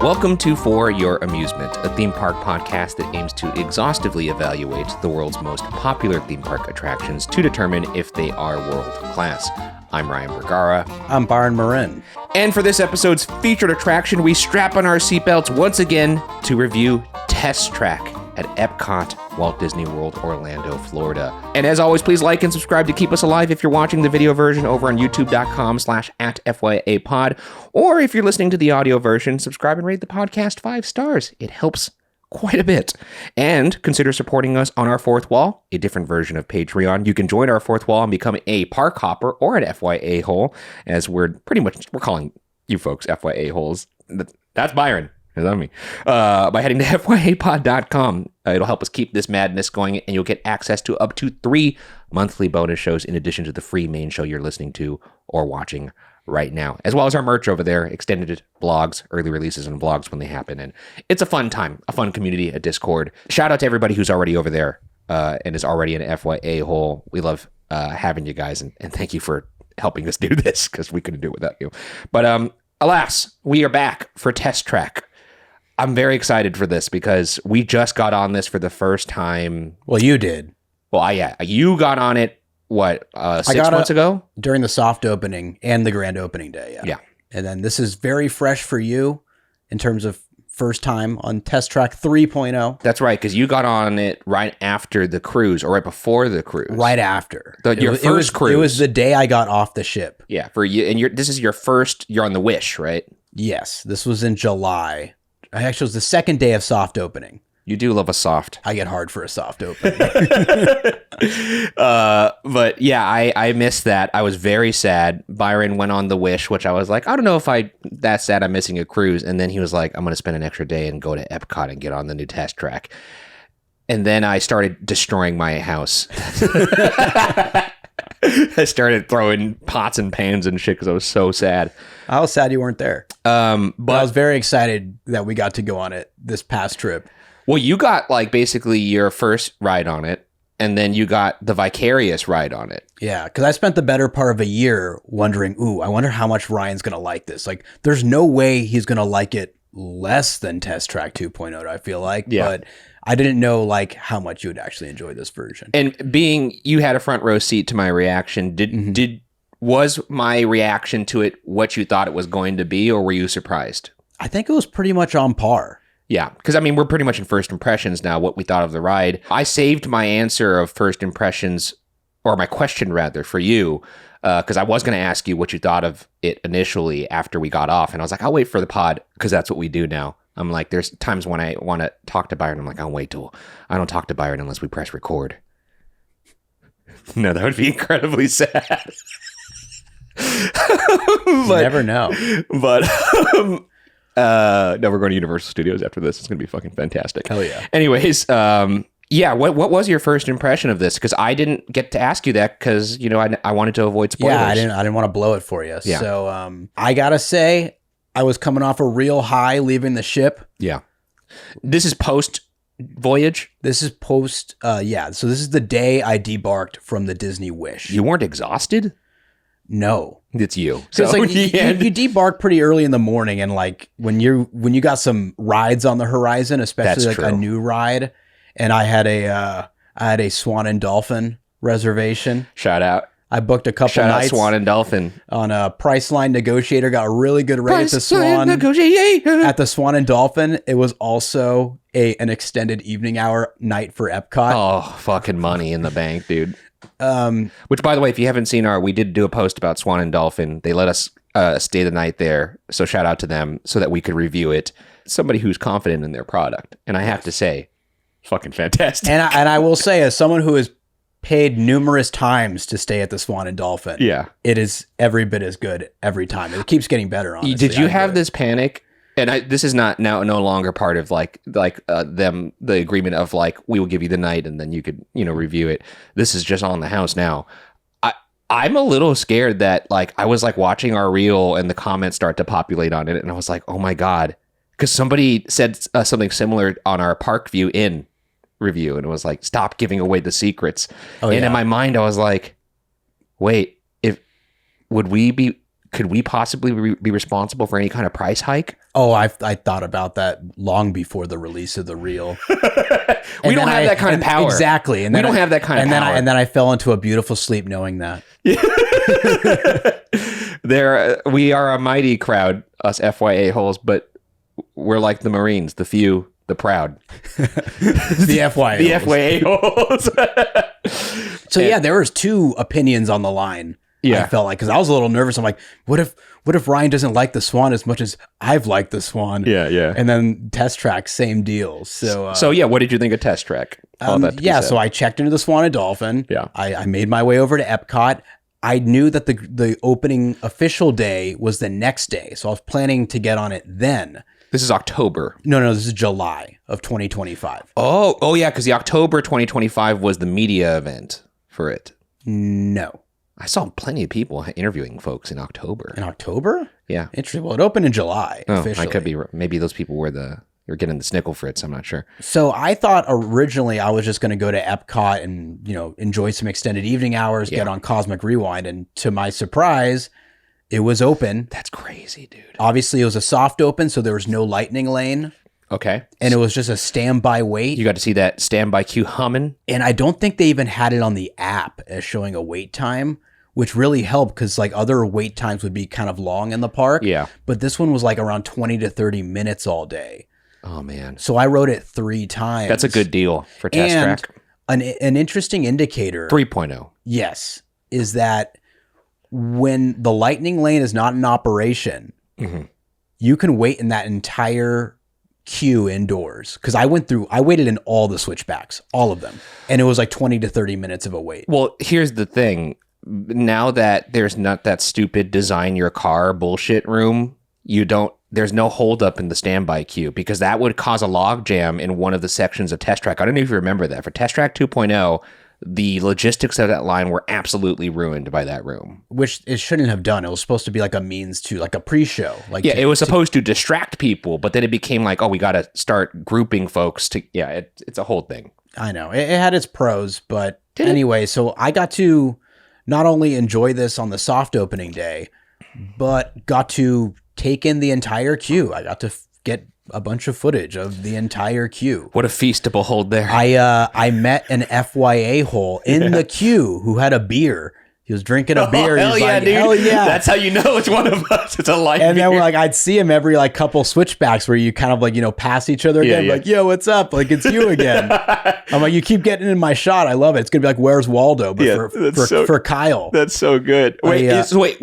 Welcome to For Your Amusement, a theme park podcast that aims to exhaustively evaluate the world's most popular theme park attractions to determine if they are world class. I'm Ryan Bergara. I'm Byron Marin. And for this episode's featured attraction, we strap on our seatbelts once again to review Test Track at Epcot, Walt Disney World, Orlando, Florida. And as always, please like and subscribe to keep us alive if you're watching the video version over on youtube.com/@FYApod. Or if you're listening to the audio version, subscribe and rate the podcast 5 stars. It helps quite a bit. And consider supporting us on our fourth wall, a different version of Patreon. You can join our fourth wall and become a park hopper or an FYA hole, as we're calling you folks FYA holes. That's Byron. That's me. By heading to fyapod.com. It'll help us keep this madness going, and you'll get access to up to 3 monthly bonus shows in addition to the free main show you're listening to or watching right now, as well as our merch over there, extended blogs, early releases, and vlogs when they happen. And it's a fun time, a fun community, a Discord. Shout out to everybody who's already over there and is already an FYA hole. We love having you guys, and thank you for helping us do this, because we couldn't do it without you. But alas, we are back for Test Track. I'm very excited for this because we just got on this for the first time. Well, you did. Well, you got on it, 6 months ago? During the soft opening and the grand opening day, yeah. And then this is very fresh for you in terms of first time on Test Track 3.0. That's right, because you got on it right after the cruise, or right before the cruise. Right after. Your first cruise. It was the day I got off the ship. Yeah, for you, and this is your first, you're on the Wish, right? Yes, this was in July. Actually, it was the second day of soft opening. You do love a soft. I get hard for a soft opening. But yeah, I missed that. I was very sad. Byron went on the Wish, which I was like, I don't know if that's sad I'm missing a cruise. And then he was like, I'm going to spend an extra day and go to Epcot and get on the new Test Track. And then I started destroying my house. I started throwing pots and pans and shit because I was so sad. I was sad you weren't there. But I was very excited that we got to go on it this past trip. Well, you got like basically your first ride on it, and then you got the Vicarious ride on it. Yeah, because I spent the better part of a year wondering, I wonder how much Ryan's going to like this. Like, there's no way he's going to like it less than Test Track 2.0, I feel like. Yeah. But I didn't know like how much you would actually enjoy this version. And being you had a front row seat to my reaction, was my reaction to it what you thought it was going to be, or were you surprised? I think it was pretty much on par. Yeah, because I mean, we're pretty much in first impressions now, what we thought of the ride. I saved my answer of first impressions, or my question rather, for you, because I was going to ask you what you thought of it initially after we got off. And I was like, I'll wait for the pod, because that's what we do now. I'm like, there's times when I want to talk to Byron, I'm like, I'll wait till I don't talk to Byron unless we press record. No, that would be incredibly sad. You never know. But no, we're going to Universal Studios after this. It's going to be fucking fantastic. Hell yeah. Anyways, yeah, what was your first impression of this? Because I didn't get to ask you that because, I wanted to avoid spoilers. Yeah, I didn't want to blow it for you. Yeah. So I got to say, I was coming off a real high leaving the ship. Yeah. This is post voyage? This is post, yeah. So this is the day I debarked from the Disney Wish. You weren't exhausted? No. It's you. So it's like you debark pretty early in the morning, and like when you got some rides on the horizon, especially like a new ride, and I had a Swan and Dolphin reservation. Shout out. I booked a couple nights. Swan and Dolphin on a Priceline Negotiator. Got a really good rate at the Swan. At the Swan and Dolphin, it was also an extended evening hour night for Epcot. Oh, fucking money in the bank, dude. Which, by the way, if you haven't seen we did do a post about Swan and Dolphin. They let us stay the night there, so shout out to them so that we could review it. Somebody who's confident in their product, and I have to say, fucking fantastic. And I will say, as someone who has paid numerous times to stay at the Swan and Dolphin, yeah, it is every bit as good every time. It keeps getting better. Honestly, did you have this panic? And this is not no longer part of the agreement of like, we will give you the night and then you could review it. This is just on the house now. I'm a little scared that like I was like watching our reel and the comments start to populate on it, and I was like, oh my god, because somebody said something similar on our Park View Inn review, and it was like, stop giving away the secrets. In my mind I was like, wait, would we be could we possibly be responsible for any kind of price hike? Oh, I thought about that long before the release of the reel. We don't have that kind of power. Exactly. And we don't have that kind of power. And then I fell into a beautiful sleep knowing that. We are a mighty crowd, us FYA holes, but we're like the Marines, the few, the proud. The FYA The FYA holes. So yeah, there was two opinions on the line. Yeah. I felt like, because I was a little nervous. I'm like, what if Ryan doesn't like the Swan as much as I've liked the Swan? Yeah. And then Test Track, same deal. So yeah, what did you think of Test Track? So I checked into the Swan and Dolphin. Yeah. I made my way over to Epcot. I knew that the opening official day was the next day, so I was planning to get on it then. This is October. No, this is July of 2025. Oh yeah, because the October 2025 was the media event for it. No. I saw plenty of people interviewing folks in October. In October? Yeah. Interesting. Well, it opened in July officially. I could be. Maybe those people were you're getting the snickle fritz. I'm not sure. So I thought originally I was just going to go to Epcot and, enjoy some extended evening hours, get on Cosmic Rewind. And to my surprise, it was open. That's crazy, dude. Obviously, it was a soft open, so there was no lightning lane. Okay. And it was just a standby wait. You got to see that standby queue humming. And I don't think they even had it on the app as showing a wait time, which really helped because like other wait times would be kind of long in the park. Yeah. But this one was like around 20 to 30 minutes all day. Oh, man. So I rode it 3 times. That's a good deal for Test Track. An interesting indicator. 3.0. Yes. Is that when the lightning lane is not in operation, you can wait in that entire queue indoors. Because I waited in all the switchbacks, all of them. And it was like 20 to 30 minutes of a wait. Well, here's the thing. Now that there's not that stupid design your car bullshit room, there's no holdup in the standby queue because that would cause a log jam in one of the sections of Test Track. I don't know if you remember that. For Test Track 2.0, the logistics of that line were absolutely ruined by that room. Which it shouldn't have done. It was supposed to be like a means to, like a pre-show. It was supposed to distract people, but then it became like, oh, we got to start grouping folks to, it's a whole thing. I know. It had its pros, but anyway, so I got to not only enjoy this on the soft opening day, but got to take in the entire queue. I got to get a bunch of footage of the entire queue. What a feast to behold there. I met an FYA hole in the queue who had a beer. He was drinking a beer. Hell yeah, dude. Hell yeah. That's how you know it's one of us. It's a light And beer. then I'd see him every couple switchbacks where you kind of pass each other again. Like, yo, what's up? Like, it's you again. I'm like, you keep getting in my shot. I love it. It's going to be like, where's Waldo? But for Kyle. That's so good. Wait,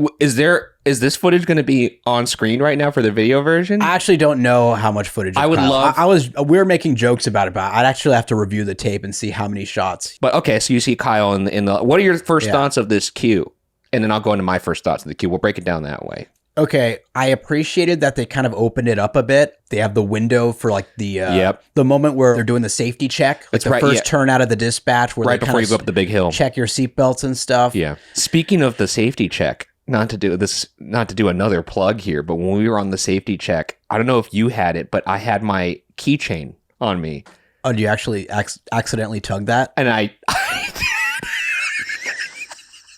is this footage going to be on screen right now for the video version? I actually don't know how much footage. I would Kyle. We were making jokes about it, but I'd actually have to review the tape and see how many shots. But okay, so you see Kyle in the. What are your first thoughts of this queue? And then I'll go into my first thoughts of the queue. We'll break it down that way. Okay, I appreciated that they kind of opened it up a bit. They have the window for the moment where they're doing the safety check, like the first turn out of the dispatch, where right before you go up the big hill, check your seatbelts and stuff. Yeah. Speaking of the safety check, not to do another plug here, but when we were on the safety check, I don't know if you had it, but I had my keychain on me. Oh, do you actually accidentally tug that? And I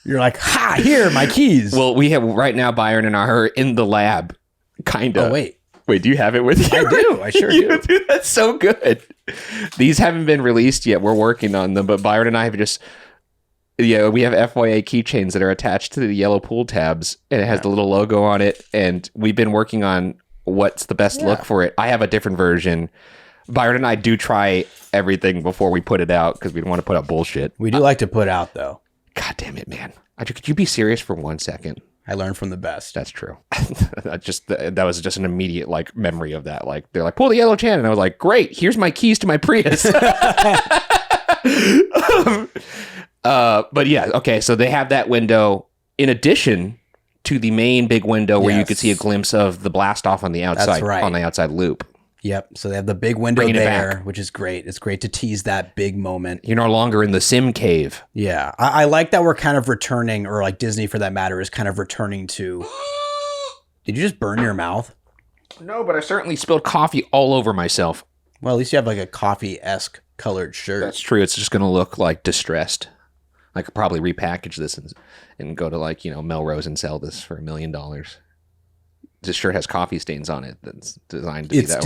You're like, ha, here, my keys. Well, we have right now, Byron and I are in the lab, kind of. Oh, wait, do you have it with you? I do. I sure do. Dude, that's so good. These haven't been released yet. We're working on them, but Byron and I have just, we have FYA keychains that are attached to the yellow pool tabs, and it has the little logo on it, and we've been working on what's the best look for it. I have a different version. Byron and I do try everything before we put it out because we don't want to put out bullshit. We do like to put out, though. God damn it, man. Could you be serious for 1 second? I learned from the best. That's true. That was just an immediate memory of that. Like, they're like, pull the yellow chain. And I was like, great, here's my keys to my Prius. But yeah, okay. So they have that window in addition to the main big window where you could see a glimpse of the blast off on the outside, That's right. on the outside loop. Yep. So they have the big window there, which is great. It's great to tease that big moment. You're no longer in the sim cave. Yeah. I like that we're kind of returning, or Disney for that matter, is kind of returning to... Did you just burn your mouth? No, but I certainly spilled coffee all over myself. Well, at least you have a coffee-esque colored shirt. That's true. It's just going to look distressed. I could probably repackage this and go to like, Melrose and sell this for $1 million. This shirt has coffee stains on it. That's designed to be that way.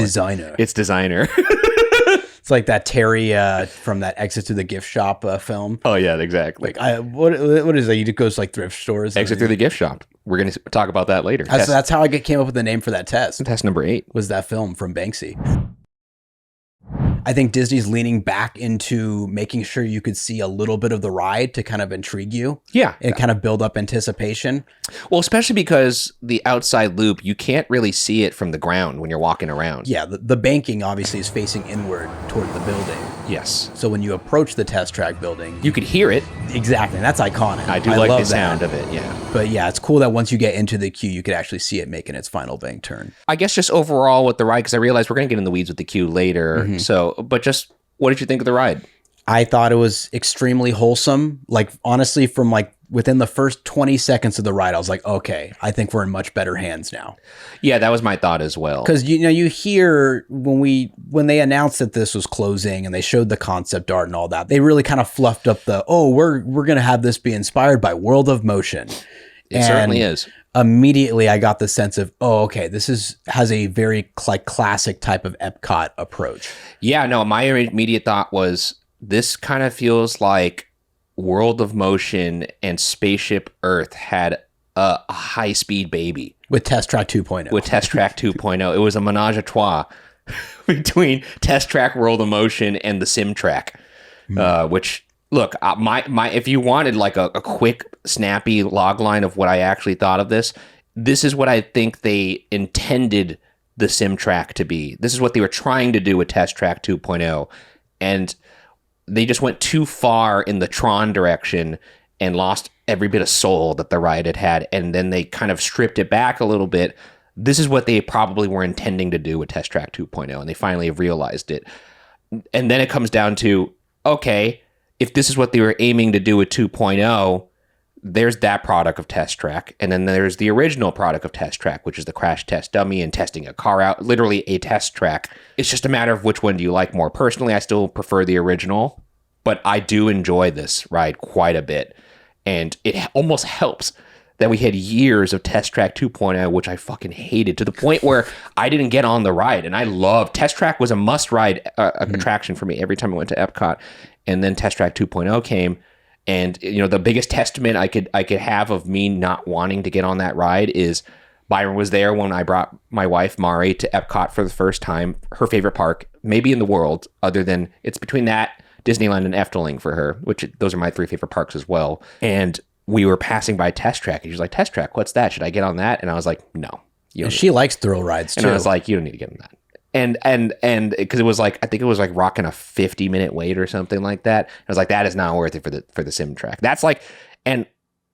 It's designer. It's like that Terry from that Exit to the Gift Shop film. Oh yeah, exactly. Like what is that? He goes like thrift stores. Exit through the gift shop. We're going to talk about that later. That's how I came up with the name for that test. Test number 8 was that film from Banksy. I think Disney's leaning back into making sure you could see a little bit of the ride to kind of intrigue you. Yeah. And kind of build up anticipation. Well, especially because the outside loop, you can't really see it from the ground when you're walking around. Yeah. The banking obviously is facing inward toward the building. Yes. So when you approach the test track building, you could hear it. Exactly. That's iconic. I do like the sound of it. Yeah. But yeah, it's cool that once you get into the queue, you could actually see it making its final bank turn. I guess just overall with the ride, because I realize we're going to get in the weeds with the queue later. Mm-hmm. So, but just what did you think of the ride? I thought it was extremely wholesome. Like, honestly, from like within the first 20 seconds of the ride, I was like, okay, I think we're in much better hands now. Yeah, that was my thought as well. Because, you hear when they announced that this was closing and they showed the concept art and all that, they really kind of fluffed up we're going to have this be inspired by World of Motion. It certainly is. Immediately, I got the sense of, okay, this has a very classic type of Epcot approach. Yeah, no, my immediate thought was, this kind of feels like World of Motion and Spaceship Earth had a high-speed baby. With Test Track 2.0. With Test Track 2.0. It was a menage a trois between Test Track World of Motion and the Sim Track, which... Look, if you wanted like a quick, snappy log line of what I actually thought of this is what I think they intended the Sim Track to be. This is what they were trying to do with Test Track 2.0. And they just went too far in the Tron direction and lost every bit of soul that the ride had. And then they kind of stripped it back a little bit. This is what they probably were intending to do with Test Track 2.0. And they finally have realized it. And then it comes down to, okay, if this is what they were aiming to do with 2.0, there's that product of Test Track. And then there's the original product of Test Track, which is the crash test dummy and testing a car out, literally a test track. It's just a matter of which one do you like more. Personally, I still prefer the original, but I do enjoy this ride quite a bit. And it almost helps that we had years of Test Track 2.0, which I fucking hated, to the point where I didn't get on the ride. And I loved Test Track was a must-ride attraction for me every time I went to Epcot. And then Test Track 2.0 came, and the biggest testament I could have of me not wanting to get on that ride is Byron was there when I brought my wife Mari to Epcot for the first time, her favorite park, maybe in the world, other than it's between that, Disneyland, and Efteling for her, which those are my 3 favorite parks as well. And we were passing by Test Track, and she was like, "Test Track, what's that? Should I get on that?" And I was like, "No." And she likes thrill rides too. And I was like, "You don't need to get on that." And because it was like, I think it was like rocking a 50-minute wait or something like that. I was like, that is not worth it for the Sim Track. That's like, and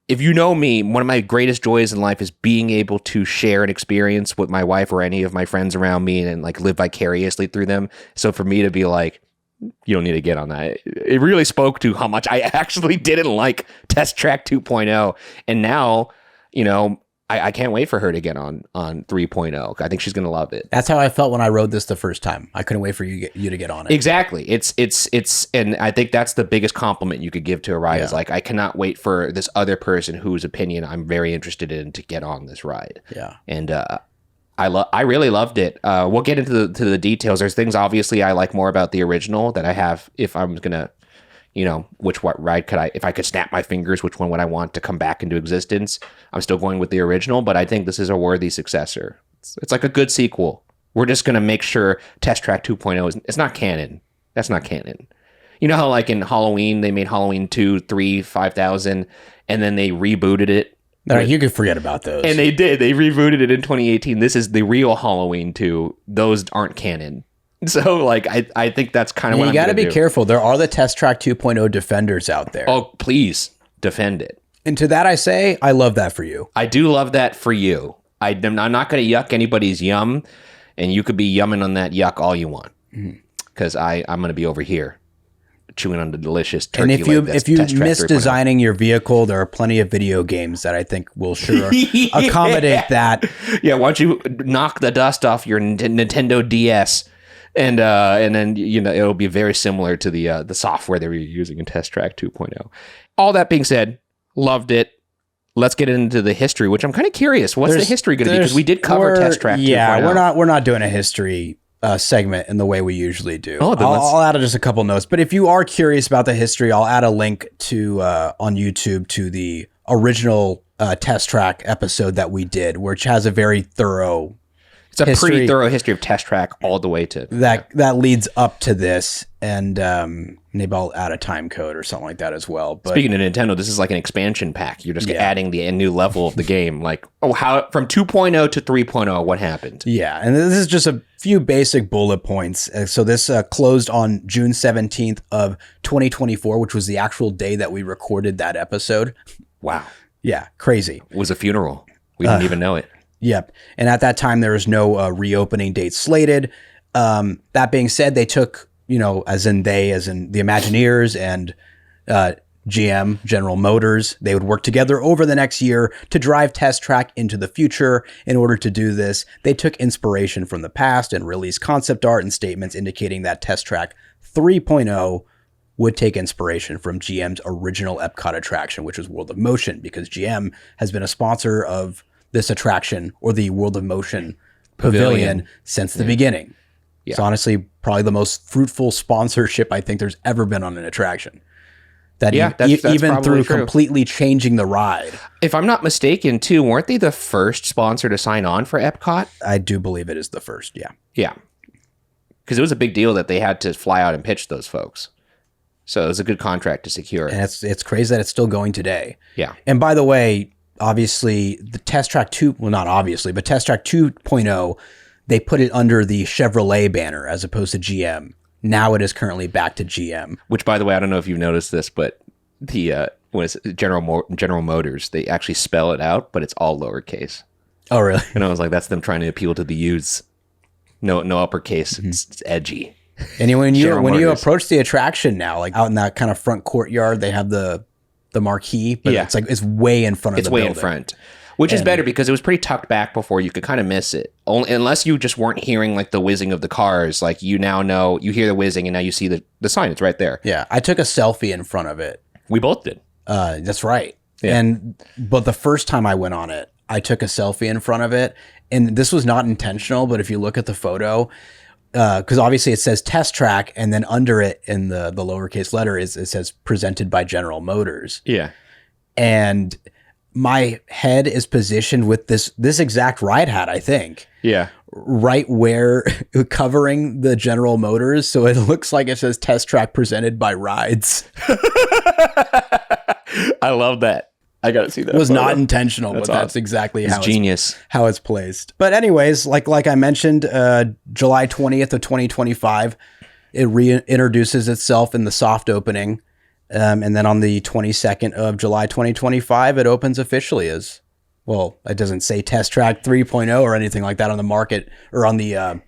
if you know me, one of my greatest joys in life is being able to share an experience with my wife or any of my friends around me and like live vicariously through them. So for me to be like, you don't need to get on that, it really spoke to how much I actually didn't like Test Track 2.0. And now, I can't wait for her to get on 3.0. I think she's going to love it. That's how I felt when I rode this the first time. I couldn't wait for you to get on it. Exactly. It's, and I think that's the biggest compliment you could give to a ride is like, I cannot wait for this other person whose opinion I'm very interested in to get on this ride. Yeah. And, I really loved it. We'll get into the details. There's things obviously I like more about the original that I have. If I'm going to, what ride could if I could snap my fingers, which one would I want to come back into existence? I'm still going with the original, but I think this is a worthy successor. It's like a good sequel. We're just going to make sure Test Track 2.0 it's not canon. That's not canon. You know how like in Halloween, they made Halloween 2, 3, 5000, and then they rebooted it. No, you could forget about those. And they did. They rebooted it in 2018. This is the real Halloween 2. Those aren't canon. So, like, I think that's kind of what I'm going to do. You got to be careful. There are the Test Track 2.0 defenders out there. Oh, please defend it. And to that I say, I love that for you. I do love that for you. I'm not going to yuck anybody's yum, and you could be yumming on that yuck all you want. Because I'm going to be over here chewing on the delicious turkey. And if you miss designing your vehicle, there are plenty of video games that I think will sure accommodate that. Yeah, why don't you knock the dust off your Nintendo DS And then, it'll be very similar to the software they were using in Test Track 2.0. All that being said, loved it. Let's get into the history, which I'm kind of curious. What's the history going to be? Because we did cover Test Track 2.0. Yeah, we're not doing a history segment in the way we usually do. I'll add just a couple notes. But if you are curious about the history, I'll add a link to on YouTube to the original Test Track episode that we did, which has a very thorough pretty thorough history of Test Track all the way to that leads up to this, and maybe I'll add a time code or something like that as well. But speaking of Nintendo, this is like an expansion pack. You're just adding the new level of the game. Like, how from 2.0 to 3.0, what happened? Yeah, and this is just a few basic bullet points. So this closed on June 17th of 2024, which was the actual day that we recorded that episode. Wow. Yeah, crazy. It was a funeral. We didn't even know it. Yep. And at that time, there was no reopening date slated. That being said, they took, as in the Imagineers and GM, General Motors, they would work together over the next year to drive Test Track into the future. In order to do this, they took inspiration from the past and released concept art and statements indicating that Test Track 3.0 would take inspiration from GM's original Epcot attraction, which was World of Motion, because GM has been a sponsor of this attraction, or the World of Motion Pavilion, since the beginning. Yeah. It's honestly probably the most fruitful sponsorship I think there's ever been on an attraction. That's even through true. Completely changing the ride. If I'm not mistaken, too, weren't they the first sponsor to sign on for Epcot? I do believe it is the first, yeah. Yeah. Because it was a big deal that they had to fly out and pitch those folks. So it was a good contract to secure. And it's crazy that it's still going today. Yeah. And by the way, obviously, the Test Track 2, well, not obviously, but Test Track 2.0, they put it under the Chevrolet banner as opposed to GM. Now it is currently back to GM. Which, by the way, I don't know if you've noticed this, but the General Motors, they actually spell it out, but it's all lowercase. Oh, really? And I was like, that's them trying to appeal to the youths. No uppercase. Mm-hmm. It's edgy. And when you approach the attraction now, like out in that kind of front courtyard, they have the marquee, but it's way in front of the building. It's way in front, which is better because it was pretty tucked back before. You could kind of miss it. Unless you just weren't hearing like the whizzing of the cars. Like, you now know, you hear the whizzing and now you see the sign. It's right there. Yeah. I took a selfie in front of it. We both did. That's right. Yeah. But the first time I went on it, I took a selfie in front of it, and this was not intentional, but if you look at the photo, because obviously it says Test Track, and then under it in the lowercase letter it says presented by General Motors. Yeah. And my head is positioned with this exact ride hat, I think. Yeah. Right where, covering the General Motors. So it looks like it says Test Track presented by Rides. I love that. I got to see that. It was not intentional, but that's exactly how it's placed. But anyways, like I mentioned, July 20th of 2025, it reintroduces itself in the soft opening. And then on the 22nd of July 2025, it opens officially as, well, it doesn't say Test Track 3.0 or anything like that on the market or on the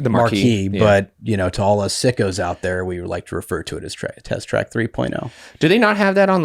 marquee, yeah. But to all us sickos out there, we would like to refer to it as Test Track 3.0. Do they not have that on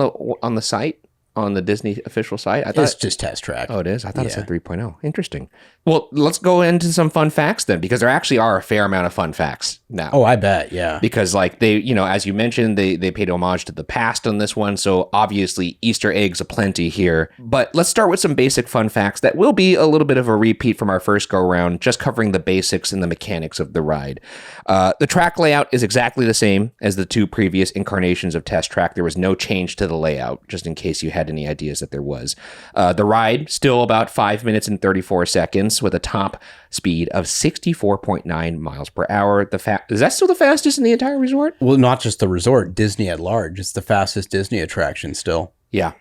the site? On the Disney official site? I thought it's just Test Track. Oh, it is? I thought it said 3.0. Interesting. Well, let's go into some fun facts then, because there actually are a fair amount of fun facts now. Oh, I bet, yeah. Because they, as you mentioned, they paid homage to the past on this one, so obviously Easter eggs aplenty here. But let's start with some basic fun facts that will be a little bit of a repeat from our first go-around, just covering the basics and the mechanics of the ride. The track layout is exactly the same as the two previous incarnations of Test Track. There was no change to the layout, just in case you had any ideas that there was. The ride, still about 5 minutes and 34 seconds with a top speed of 64.9 miles per hour. Is that still the fastest in the entire resort? Well, not just the resort, Disney at large. It's the fastest Disney attraction still. Yeah.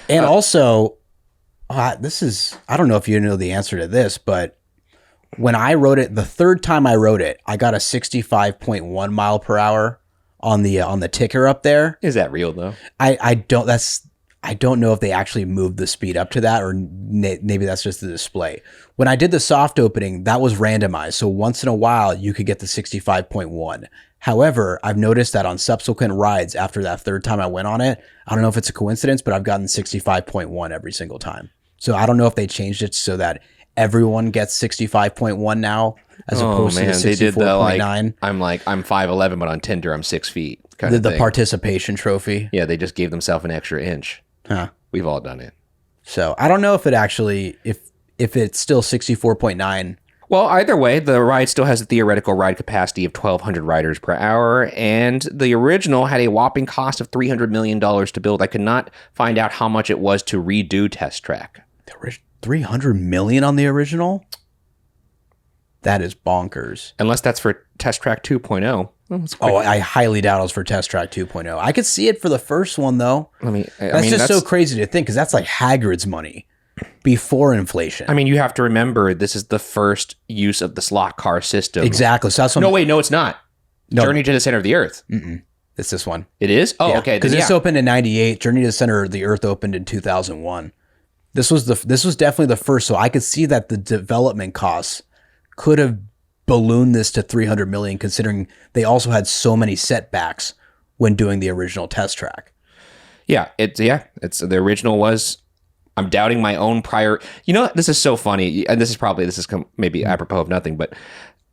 And also, I don't know if you know the answer to this, but when I wrote it, the third time I wrote it, I got a 65.1 mile per hour on the ticker up there. Is that real though? I don't know if they actually moved the speed up to that, or maybe that's just the display. When I did the soft opening, that was randomized. So once in a while, you could get the 65.1. However, I've noticed that on subsequent rides after that third time I went on it, I don't know if it's a coincidence, but I've gotten 65.1 every single time. So I don't know if they changed it so that everyone gets 65.1 now as opposed to the 64.9. I'm 5'11", but on Tinder I'm 6 feet. Kind of the participation trophy. Yeah, they just gave themselves an extra inch. Huh. We've all done it. So I don't know if it actually, if it's still 64.9. Well, either way, the ride still has a theoretical ride capacity of 1,200 riders per hour, and the original had a whopping cost of $300 million to build. I could not find out how much it was to redo Test Track. $300 million on the original? That is bonkers. Unless that's for Test Track 2.0. Oh, I highly doubt it was for Test Track 2.0. I could see it for the first one, though. That's so crazy to think, because that's like Hagrid's money before inflation. I mean, you have to remember, this is the first use of the slot car system. Exactly. So that's what no, it's not. No. Journey to the Center of the Earth. It's this one. It is? Oh, yeah. Okay. Because this opened in 98. Journey to the Center of the Earth opened in 2001. This was definitely the first. So I could see that the development costs could have ballooned this to $300 million, considering they also had so many setbacks when doing the original Test Track. It's the original was. I'm doubting my own prior. You know, this is so funny, and this is maybe apropos of nothing, but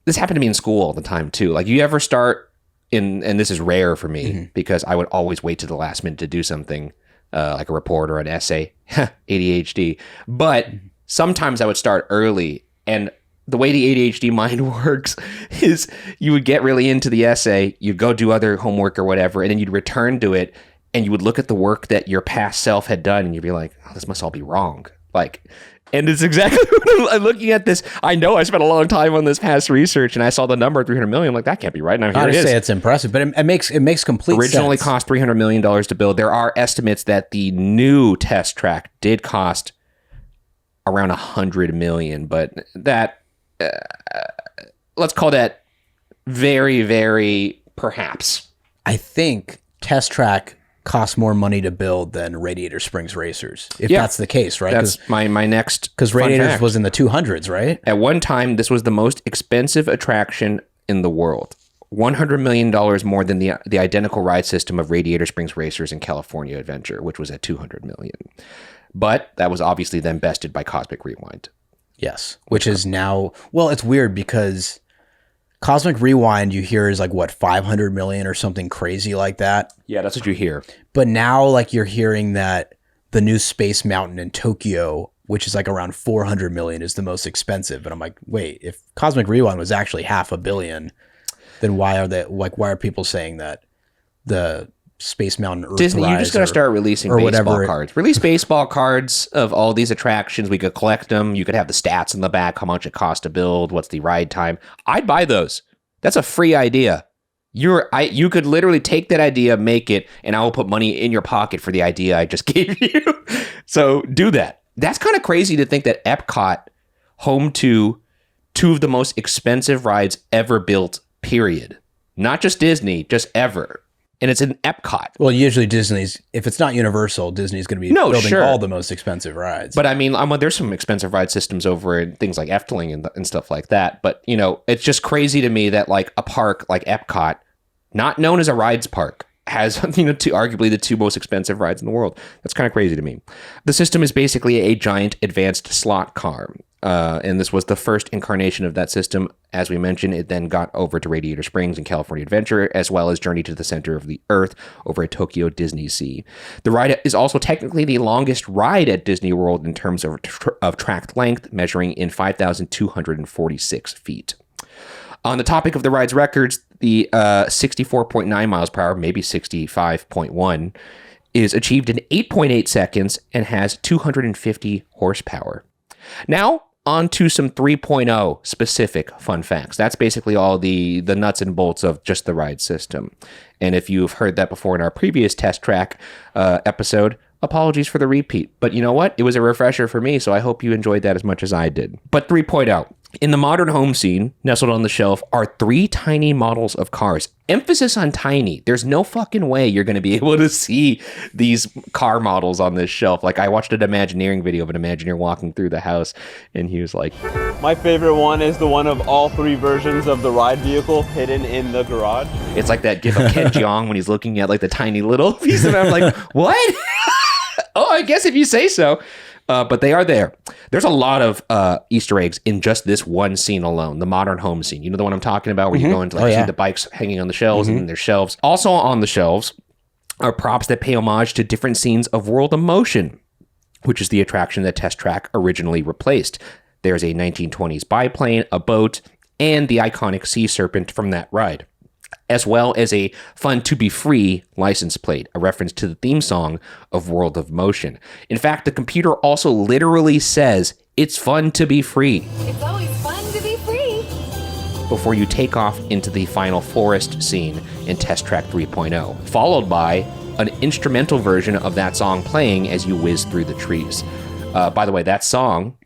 this happened to me in school all the time too. Like, you ever start in, and this is rare for me because I would always wait to the last minute to do something, like a report or an essay. ADHD. But sometimes I would start early, and the way the ADHD mind works is you would get really into the essay, you'd go do other homework or whatever, and then you'd return to it, and you would look at the work that your past self had done, and you'd be like, oh, this must all be wrong. And it's exactly what I'm looking at this. I know I spent a long time on this past research, and I saw the number 300 million. I'm like, that can't be right. Now here it is. I'd say it's impressive, but it makes complete sense. Originally cost $300 million to build. There are estimates that the new Test Track did cost around $100 million, but that, let's call that very, very perhaps. I think Test Track costs more money to build than Radiator Springs Racers, if that's the case, right? That's my next. Because Radiators was in the 200s, right? At one time, this was the most expensive attraction in the world. $100 million more than the identical ride system of Radiator Springs Racers and California Adventure, which was at $200 million. But that was obviously then bested by Cosmic Rewind. Yes, which is now, well, it's weird because Cosmic Rewind, you hear, is like, what, 500 million or something crazy like that? Yeah, that's what you hear. But now, like, you're hearing that the new Space Mountain in Tokyo, which is like around 400 million, is the most expensive. And I'm like, wait, if Cosmic Rewind was actually $500 million, then why are people saying that the Space Mountain Earthrise Disney, you just got to start releasing baseball cards. Release baseball cards of all these attractions. We could collect them. You could have the stats in the back, how much it costs to build, what's the ride time. I'd buy those. That's a free idea. You could literally take that idea, make it, and I will put money in your pocket for the idea I just gave you. So do that. That's kind of crazy to think that Epcot, home to two of the most expensive rides ever built, period. Not just Disney, just ever. And it's in Epcot. Well, usually Disney's, if it's not Universal, Disney's going to be building all the most expensive rides. But I mean, there's some expensive ride systems over in things like Efteling and stuff like that. But, you know, it's just crazy to me that like a park like Epcot, not known as a rides park, has, arguably the two most expensive rides in the world. That's kind of crazy to me. The system is basically a giant advanced slot car. And this was the first incarnation of that system. As we mentioned, it then got over to Radiator Springs and California Adventure, as well as Journey to the Center of the Earth over at Tokyo Disney Sea. The ride is also technically the longest ride at Disney World in terms of tracked length, measuring in 5,246 feet. On the topic of the ride's records, the 64.9 miles per hour, maybe 65.1, is achieved in 8.8 seconds and has 250 horsepower. Now, on to some 3.0 specific fun facts. That's basically all the nuts and bolts of just the ride system. And if you've heard that before in our previous Test Track episode, apologies for the repeat. But you know what? It was a refresher for me, so I hope you enjoyed that as much as I did. But 3.0. In the modern home scene, nestled on the shelf, are 3 tiny models of cars. Emphasis on tiny. There's no fucking way you're going to be able to see these car models on this shelf. Like, I watched an Imagineering video of an Imagineer walking through the house, and he was like... My favorite one is the one of all 3 versions of the ride vehicle hidden in the garage. It's like that gif of Ken Jeong when he's looking at, like, the tiny little piece, and I'm like, what? Oh, I guess if you say so. But they are there. There's a lot of Easter eggs in just this one scene alone, the modern home scene. You know the one I'm talking about, where you go into see the bikes hanging on the shelves, and then there's shelves. Also on the shelves are props that pay homage to different scenes of World of Motion, which is the attraction that Test Track originally replaced. There's a 1920s biplane, a boat, and the iconic sea serpent from that ride, as well as a Fun to Be Free license plate, a reference to the theme song of World of Motion. In fact, the computer also literally says, "It's fun to be free." It's always fun to be free. Before you take off into the final forest scene in Test Track 3.0, followed by an instrumental version of that song playing as you whiz through the trees. By the way, that song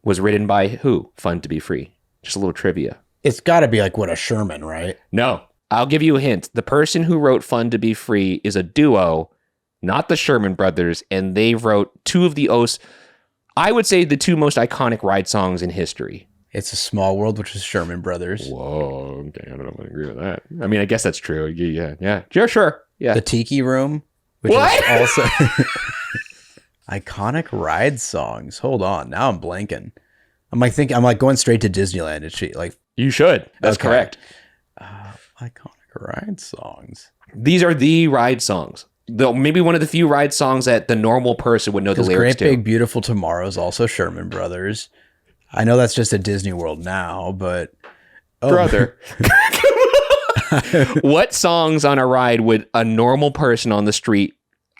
was written by who? Fun to Be Free. Just a little trivia. It's got to be like a Sherman, right? No. I'll give you a hint. The person who wrote Fun to Be Free is a duo, not the Sherman Brothers, and they wrote two of the I would say the two most iconic ride songs in history. It's a Small World, which is Sherman Brothers. Whoa, okay, I don't know if I agree with that. I mean, I guess that's true. Yeah, sure. Yeah. The Tiki Room, which is also iconic ride songs. Hold on, now I'm blanking. I'm like going straight to Disneyland and shit. Like you should. That's correct. Iconic ride songs. These are the ride songs. Though maybe one of the few ride songs that the normal person would know the lyrics Great to. Big Beautiful Tomorrow is also Sherman Brothers. I know that's just at Disney World now, but brother, what songs on a ride would a normal person on the street?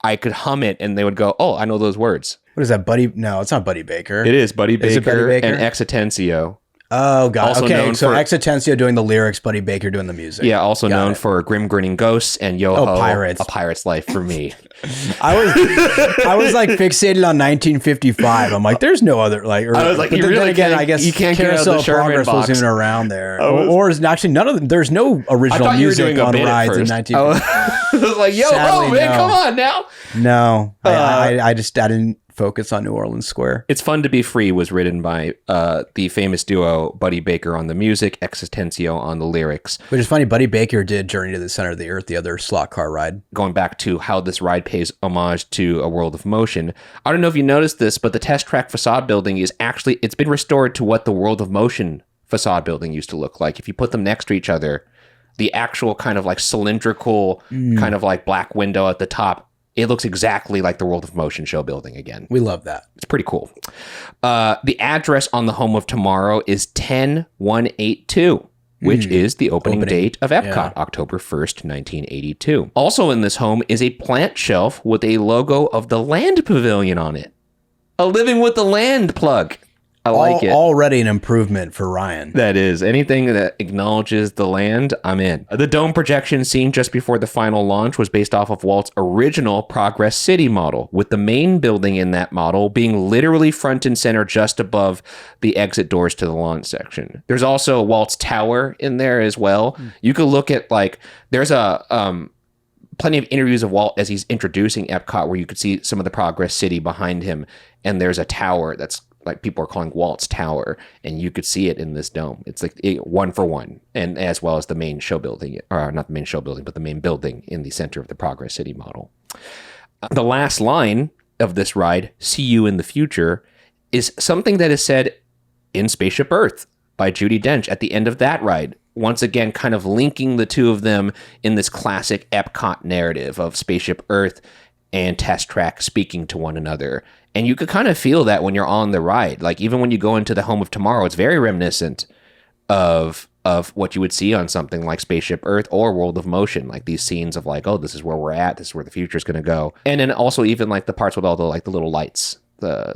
I could hum it and they would go, "Oh, I know those words." What is that, Buddy? No, it's not Buddy Baker. It is Buddy Baker, Is it Buddy Baker? and Exitencio. Oh, God. Also okay, known so for- Exitencio doing the lyrics, Buddy Baker doing the music. Yeah, also Got known it. for Grim Grinning Ghosts and Yo-Ho, Pirates. A Pirate's Life for me. I was like fixated on 1955. I'm like, there's no other like. I was like, but you then really again, can't- I guess you can't get out of the Carousel Sherman Progress box. wasn't even around there, was- or is actually none of them. There's no I original thought you were music doing a on bit at rides in first. 1955. I was like, Yo-Ho, Sadly, man, no. come on now. No, I didn't focus on New Orleans Square. It's Fun to Be Free was written by the famous duo Buddy Baker on the music, Exitencio on the lyrics. Which is funny. Buddy Baker did Journey to the Center of the Earth, the other slot car ride. Going back to how this ride pays homage to A World of Motion. I don't know if you noticed this, but the Test Track facade building is actually, it's been restored to what the World of Motion facade building used to look like. If you put them next to each other, the actual kind of like cylindrical, kind of like black window at the top, it looks exactly like the World of Motion show building again. We love that. It's pretty cool. The address on the Home of Tomorrow is 10182, which is the opening date of Epcot, October 1st, 1982. Also in this home is a plant shelf with a logo of the Land Pavilion on it. A Living with the Land plug. I like it. Already an improvement for Ryan. That is. Anything that acknowledges the land, I'm in. The dome projection seen just before the final launch was based off of Walt's original Progress City model, with the main building in that model being literally front and center just above the exit doors to the launch section. There's also Walt's Tower in there as well. You could look at, like, there's a plenty of interviews of Walt as he's introducing Epcot where you could see some of the Progress City behind him, and there's a tower that's like people are calling Walt's Tower, and you could see it in this dome. It's like one for one, and as well as the main show building, or not the main show building, but the main building in the center of the Progress City model. The last line of this ride, "See you in the future," is something that is said in Spaceship Earth by Judi Dench at the end of that ride. Once again, kind of linking the two of them in this classic Epcot narrative of Spaceship Earth and Test Track speaking to one another. And you could kind of feel that when you're on the ride. Like, even when you go into the Home of Tomorrow, it's very reminiscent of what you would see on something like Spaceship Earth or World of Motion. Like these scenes of like, oh, this is where we're at. This is where the future is going to go. And then also even like the parts with all the like the little lights, the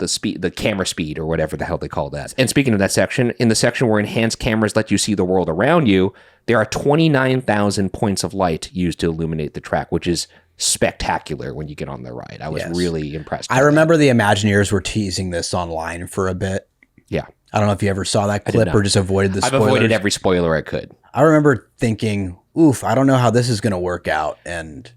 speed, the camera speed, or whatever the hell they call that. And speaking of that section, in the section where enhanced cameras let you see the world around you, there are 29,000 points of light used to illuminate the track, which is spectacular when you get on the ride. I was really impressed. I remember the Imagineers were teasing this online for a bit. Yeah. I don't know if you ever saw that clip or just avoided the I've spoilers. avoided every spoiler I could. I remember thinking, oof, I don't know how this is going to work out. And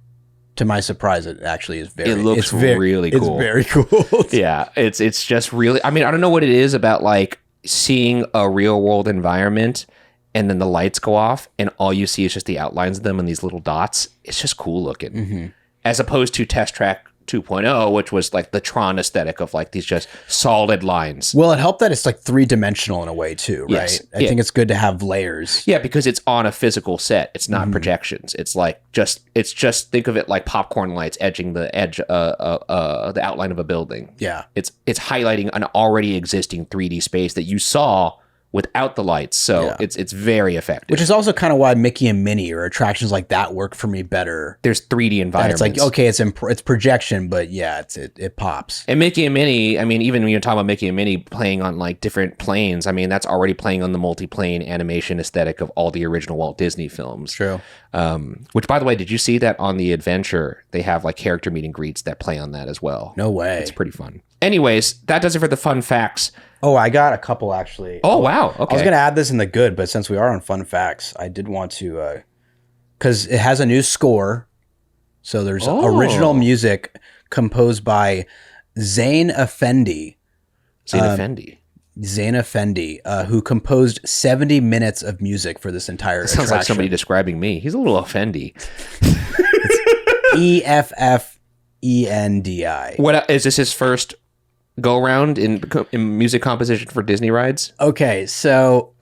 to my surprise, it actually is very, It looks really cool. It's very cool. Yeah. It's just really, I mean, I don't know what it is about like seeing a real world environment and then the lights go off and all you see is just the outlines of them and these little dots. It's just cool looking. As opposed to Test Track 2.0, which was like the Tron aesthetic of like these just solid lines. Well, it helped that it's like 3-dimensional in a way too, right? Yes. I think it's good to have layers. Yeah, because it's on a physical set. It's not projections. It's like just think of it like popcorn lights edging the edge the outline of a building. Yeah. It's highlighting an already existing 3D space that you saw without the lights. So it's very effective. Which is also kind of why Mickey and Minnie or attractions like that work for me better. There's 3D environments. And it's like, okay, it's projection, but yeah, it pops. And Mickey and Minnie, I mean, even when you're talking about Mickey and Minnie playing on like different planes, I mean, that's already playing on the multi-plane animation aesthetic of all the original Walt Disney films. True. Which, by the way, did you see that on the Adventure? They have like character meet and greets that play on that as well. No way. It's pretty fun. Anyways, that does it for the fun facts. Oh, I got a couple actually. Oh, wow. Okay. I was going to add this in the good, but since we are on fun facts, I did want to, because it has a new score. So there's original music composed by Zain Effendi. Zain Effendi, who composed 70 minutes of music for this entire attraction. Sounds like somebody describing me. He's a little offendy. EFFENDI. What is this his first go around in music composition for Disney rides? Okay, so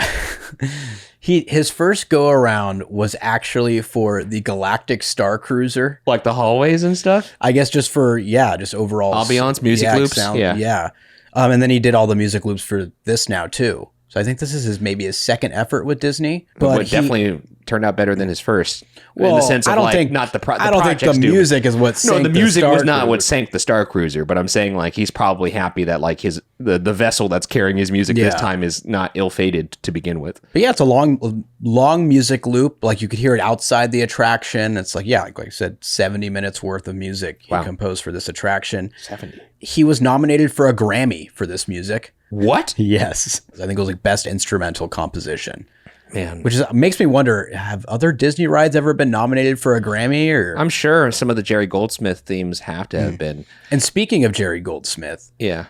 his first go around was actually for the Galactic Star Cruiser, like the hallways and stuff. I guess just for just overall ambiance, music loops. Sound, yeah. And then he did all the music loops for this now too. So I think this is maybe his second effort with Disney, but definitely turned out better than his first. Well, in the sense of I don't like, think not the I don't think the music is what sank the music was not Star what sank the Star Cruiser, but I'm saying like he's probably happy that like the vessel that's carrying his music this time is not ill-fated to begin with. But yeah, it's a long music loop. Like you could hear it outside the attraction. It's like like I said, 70 minutes worth of music he composed for this attraction. 70. He was nominated for a Grammy for this music. What? Yes. I think it was like best instrumental composition. Man. Which makes me wonder, have other Disney rides ever been nominated for a Grammy? Or I'm sure some of the Jerry Goldsmith themes have to have been. And speaking of Jerry Goldsmith, yeah,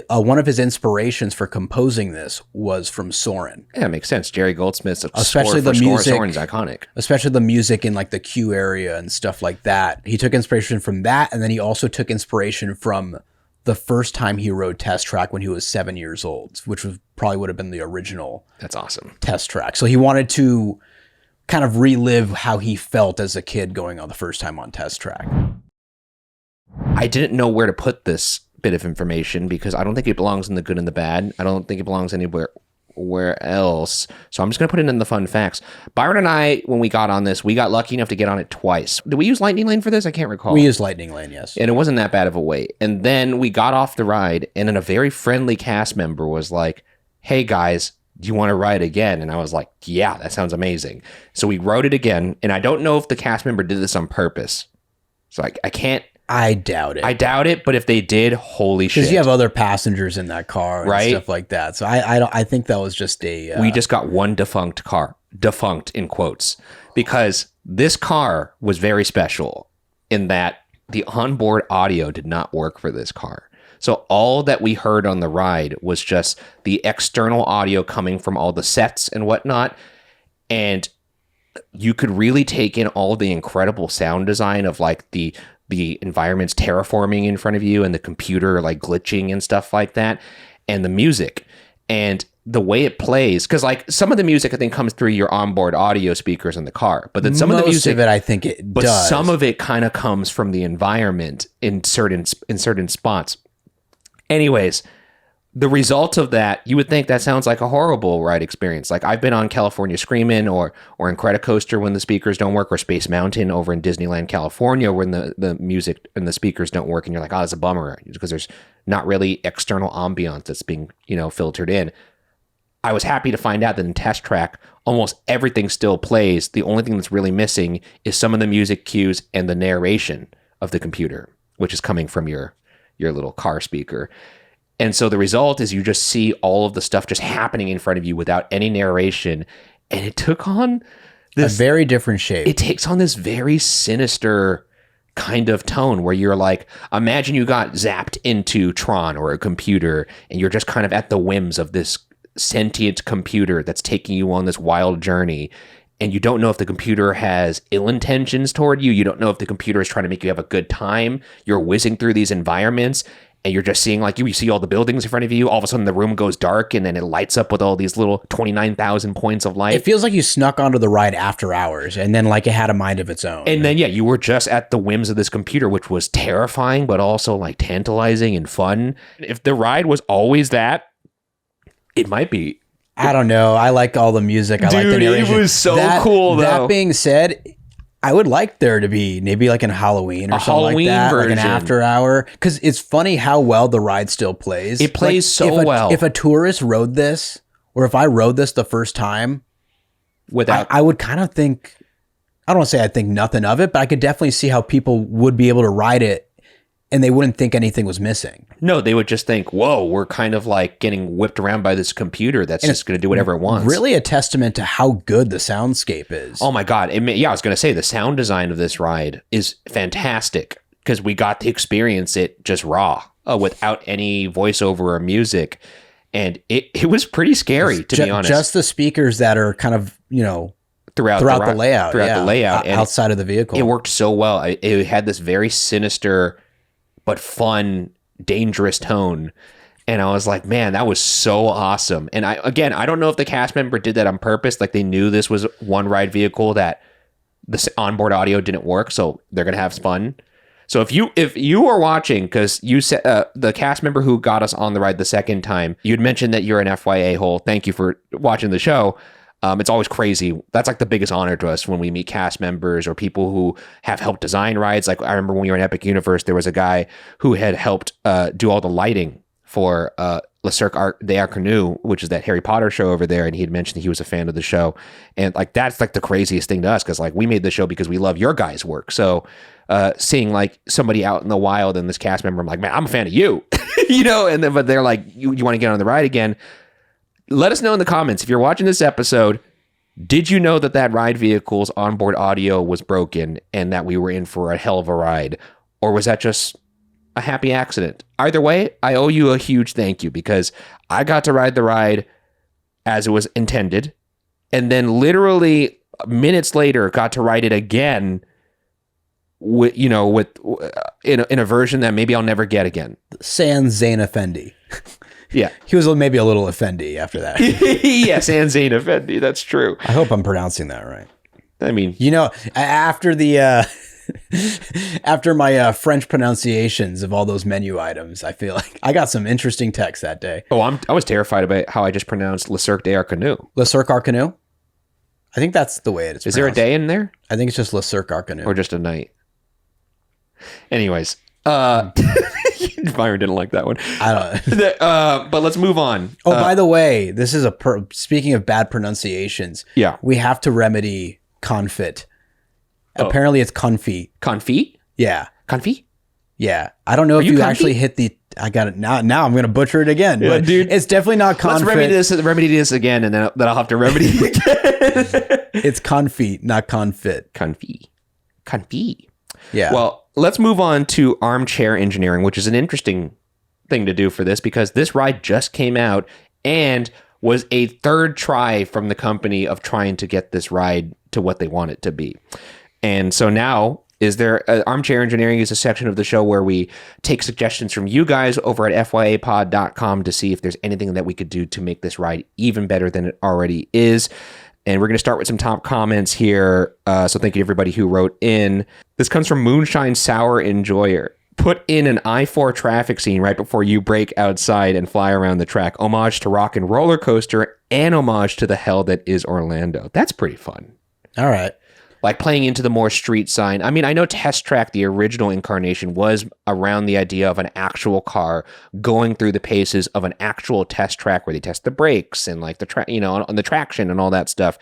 one of his inspirations for composing this was from Soarin'. Yeah, it makes sense. Jerry Goldsmith's especially score the for music, Soarin's iconic. Especially the music in like the queue area and stuff like that. He took inspiration from that, and then he also took inspiration from the first time he rode Test Track when he was 7 years old, which probably would have been the original. That's awesome. Test Track. So he wanted to kind of relive how he felt as a kid going on the first time on Test Track. I didn't know where to put this bit of information because I don't think it belongs in the good and the bad. I don't think it belongs anywhere else. So I'm just going to put it in the fun facts. Byron and I, when we got on this, we got lucky enough to get on it twice. Did we use Lightning Lane for this? I can't recall. We used Lightning Lane, yes. And it wasn't that bad of a wait. And then we got off the ride, and then a very friendly cast member was like, hey guys, do you want to ride again? And I was like, yeah, that sounds amazing. So we rode it again, and I don't know if the cast member did this on purpose. So I can't. I doubt it. I doubt it, but if they did, holy shit. Because you have other passengers in that car and right? stuff like that. So I think that was just a... We just got one defunct car. Defunct in quotes. Because this car was very special in that the onboard audio did not work for this car. So all that we heard on the ride was just the external audio coming from all the sets and whatnot. And you could really take in all the incredible sound design of like the environments terraforming in front of you and the computer like glitching and stuff like that, and the music and the way it plays. Because like some of the music I think comes through your onboard audio speakers in the car, but then some of the music of it I think it but does. Some of it kind of comes from the environment in certain spots. Anyways, the result of that, you would think that sounds like a horrible ride experience. Like I've been on California Screamin' or Incredicoaster when the speakers don't work, or Space Mountain over in Disneyland, California, when the music and the speakers don't work, and you're like, oh, it's a bummer because there's not really external ambiance that's being, filtered in. I was happy to find out that in Test Track, almost everything still plays. The only thing that's really missing is some of the music cues and the narration of the computer, which is coming from your little car speaker. And so the result is you just see all of the stuff just happening in front of you without any narration. And it took on this... a very different shape. It takes on this very sinister kind of tone where you're like, imagine you got zapped into Tron or a computer and you're just kind of at the whims of this sentient computer that's taking you on this wild journey. and you don't know if the computer has ill intentions toward you. You don't know if the computer is trying to make you have a good time. You're whizzing through these environments, and you're just seeing, like, you see all the buildings in front of you. All of a sudden, the room goes dark, and then it lights up with all these little 29,000 points of light. It feels like you snuck onto the ride after hours, and then, like, it had a mind of its own. And then, yeah, you were just at the whims of this computer, which was terrifying, but also, like, tantalizing and fun. If the ride was always that, it might be. I don't know. I like all the music. I like the narration. It was so cool, though. That being said, I would like there to be maybe like an Halloween or something like that, version. Like an after hour. Because it's funny how well the ride still plays. It plays well. If a tourist rode this, or if I rode this the first time, without, I would kind of think, I don't want to say I think nothing of it, but I could definitely see how people would be able to ride it and they wouldn't think anything was missing. No, they would just think, whoa, we're kind of like getting whipped around by this computer that's just going to do whatever it wants. Really a testament to how good the soundscape is. Oh my God. I was going to say the sound design of this ride is fantastic because we got to experience it just raw without any voiceover or music. And it was pretty scary, to be honest. Just the speakers that are kind of, throughout the layout. The layout. Outside of the vehicle. It worked so well. It had this very sinister but fun, dangerous tone. And I was like, man, that was so awesome. And I don't know if the cast member did that on purpose. Like they knew this was one ride vehicle that the onboard audio didn't work. So they're going to have fun. So if you are watching, because you said the cast member who got us on the ride the second time, you'd mentioned that you're an FYA hole. Thank you for watching the show. It's always crazy. That's like the biggest honor to us when we meet cast members or people who have helped design rides. Like I remember when we were in Epic Universe, there was a guy who had helped do all the lighting for Le Cirque d'Arcanu, which is that Harry Potter show over there. And he had mentioned that he was a fan of the show. And like, that's like the craziest thing to us. Cause like we made the show because we love your guys' work. So seeing like somebody out in the wild and this cast member, I'm like, man, I'm a fan of you, but they're like, you want to get on the ride again? Let us know in the comments, if you're watching this episode, did you know that ride vehicle's onboard audio was broken and that we were in for a hell of a ride? Or was that just a happy accident? Either way, I owe you a huge thank you because I got to ride the ride as it was intended. And then literally minutes later, got to ride it again in a version that maybe I'll never get again. Sans Zain Effendi. Yeah. He was maybe a little offendy after that. Yes, and Zain Effendi. That's true. I hope I'm pronouncing that right. I mean, after the after my French pronunciations of all those menu items, I feel like I got some interesting text that day. Oh, I was terrified about how I just pronounced Le Cirque d'Arcanu. Le Cirque d'Arcanu? I think that's the way it is. Is there a day in there? I think it's just Le Cirque d'Arcanu. Or just a night. Anyways, Byron didn't like that one. I don't. But let's move on. Oh, by the way, this is speaking of bad pronunciations. Yeah, we have to remedy confit. Oh. Apparently, it's confit. Confit? Yeah. Confit? Yeah. I don't know if you actually hit the. I got it now. Now I'm going to butcher it again. Yeah, but dude, it's definitely not confit. Let's remedy this again, and then I'll have to remedy it again. It's confit, not confit. Confit. Yeah. Well, let's move on to Armchair engineering, which is an interesting thing to do for this because this ride just came out and was a third try from the company of trying to get this ride to what they want it to be. And so now Armchair engineering is a section of the show where we take suggestions from you guys over at fyapod.com to see if there's anything that we could do to make this ride even better than it already is. And we're going to start with some top comments here. So thank you to everybody who wrote in. This comes from Moonshine Sour Enjoyer. Put in an I-4 traffic scene right before you break outside and fly around the track. Homage to Rock and Roller Coaster and homage to the hell that is Orlando. That's pretty fun. All right. Like playing into the more street sign. I mean, I know Test Track, the original incarnation, was around the idea of an actual car going through the paces of an actual test track where they test the brakes and like on the traction and all that stuff.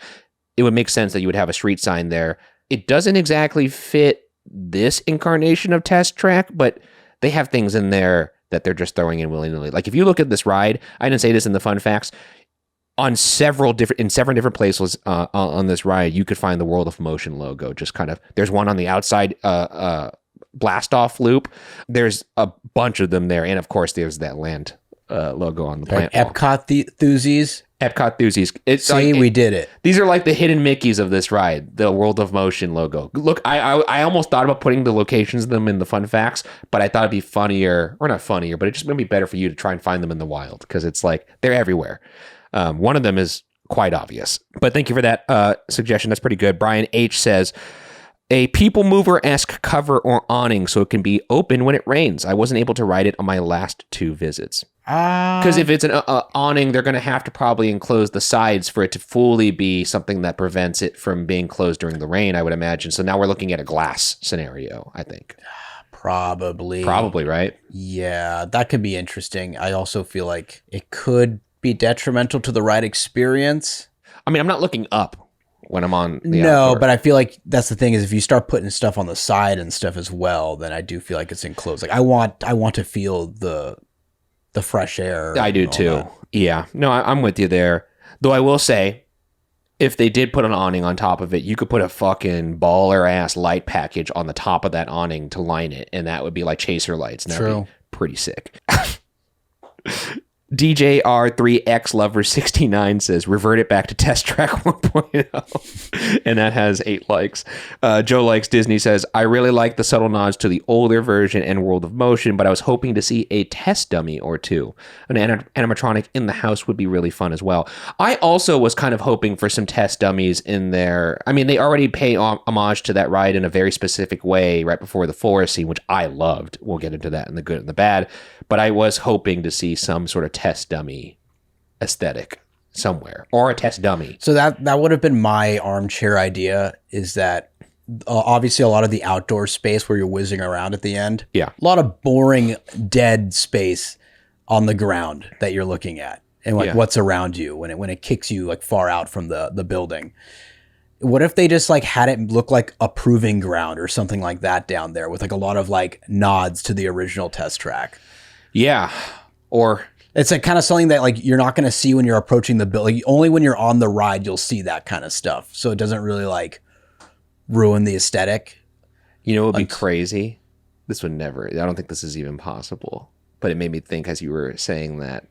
It would make sense that you would have a street sign there. It doesn't exactly fit this incarnation of Test Track, but they have things in there that they're just throwing in willy-nilly. Like if you look at this ride, I didn't say this in the fun facts, in several different places on this ride, you could find the World of Motion logo. Just kind of, there's one on the outside blast off loop. There's a bunch of them there, and of course, there's that land logo on the plant wall. Epcot enthusiasts. Epcot Thuzies. See, we did it. These are like the hidden Mickeys of this ride, the World of Motion logo. Look, I almost thought about putting the locations of them in the fun facts, but I thought it'd be funnier, or not funnier, but it's just going to be better for you to try and find them in the wild because it's like they're everywhere. One of them is quite obvious. But thank you for that suggestion. That's pretty good. Brian H. says, a people mover-esque cover or awning so it can be open when it rains. I wasn't able to ride it on my last 2 visits. Because if it's an awning, they're going to have to probably enclose the sides for it to fully be something that prevents it from being closed during the rain, I would imagine. So now we're looking at a glass scenario, I think. Probably, right? Yeah, that could be interesting. I also feel like it could be detrimental to the ride experience. I mean, I'm not looking up when I'm on the No, outdoor. but I feel like that's the thing is if you start putting stuff on the side and stuff as well, then I do feel like it's enclosed. Like I want to feel the fresh air. I do too. That. Yeah. No, I'm with you there. Though I will say, if they did put an awning on top of it, you could put a fucking baller ass light package on the top of that awning to line it, and that would be like chaser lights. And that would be pretty sick. DJR3X Lover 69 says, revert it back to Test Track 1.0. And that has 8 likes. Joe Likes Disney says, I really like the subtle nods to the older version and World of Motion, but I was hoping to see a test dummy or two. An animatronic in the house would be really fun as well. I also was kind of hoping for some test dummies in there. I mean, they already pay homage to that ride in a very specific way right before the forest scene, which I loved. We'll get into that in the good and the bad. But I was hoping to see some sort of test dummy aesthetic somewhere, or a test dummy. So that would have been my armchair idea, is that obviously a lot of the outdoor space where you're whizzing around at the end. Yeah. A lot of boring, dead space on the ground that you're looking at and like what's around you when it kicks you like far out from the building. What if they just like had it look like a proving ground or something like that down there with like a lot of like nods to the original Test Track? Yeah. Or it's like kind of something that like you're not going to see when you're approaching the building. Only when you're on the ride, you'll see that kind of stuff. So it doesn't really like ruin the aesthetic. You know, it would be crazy. This would never, I don't think this is even possible, but it made me think as you were saying that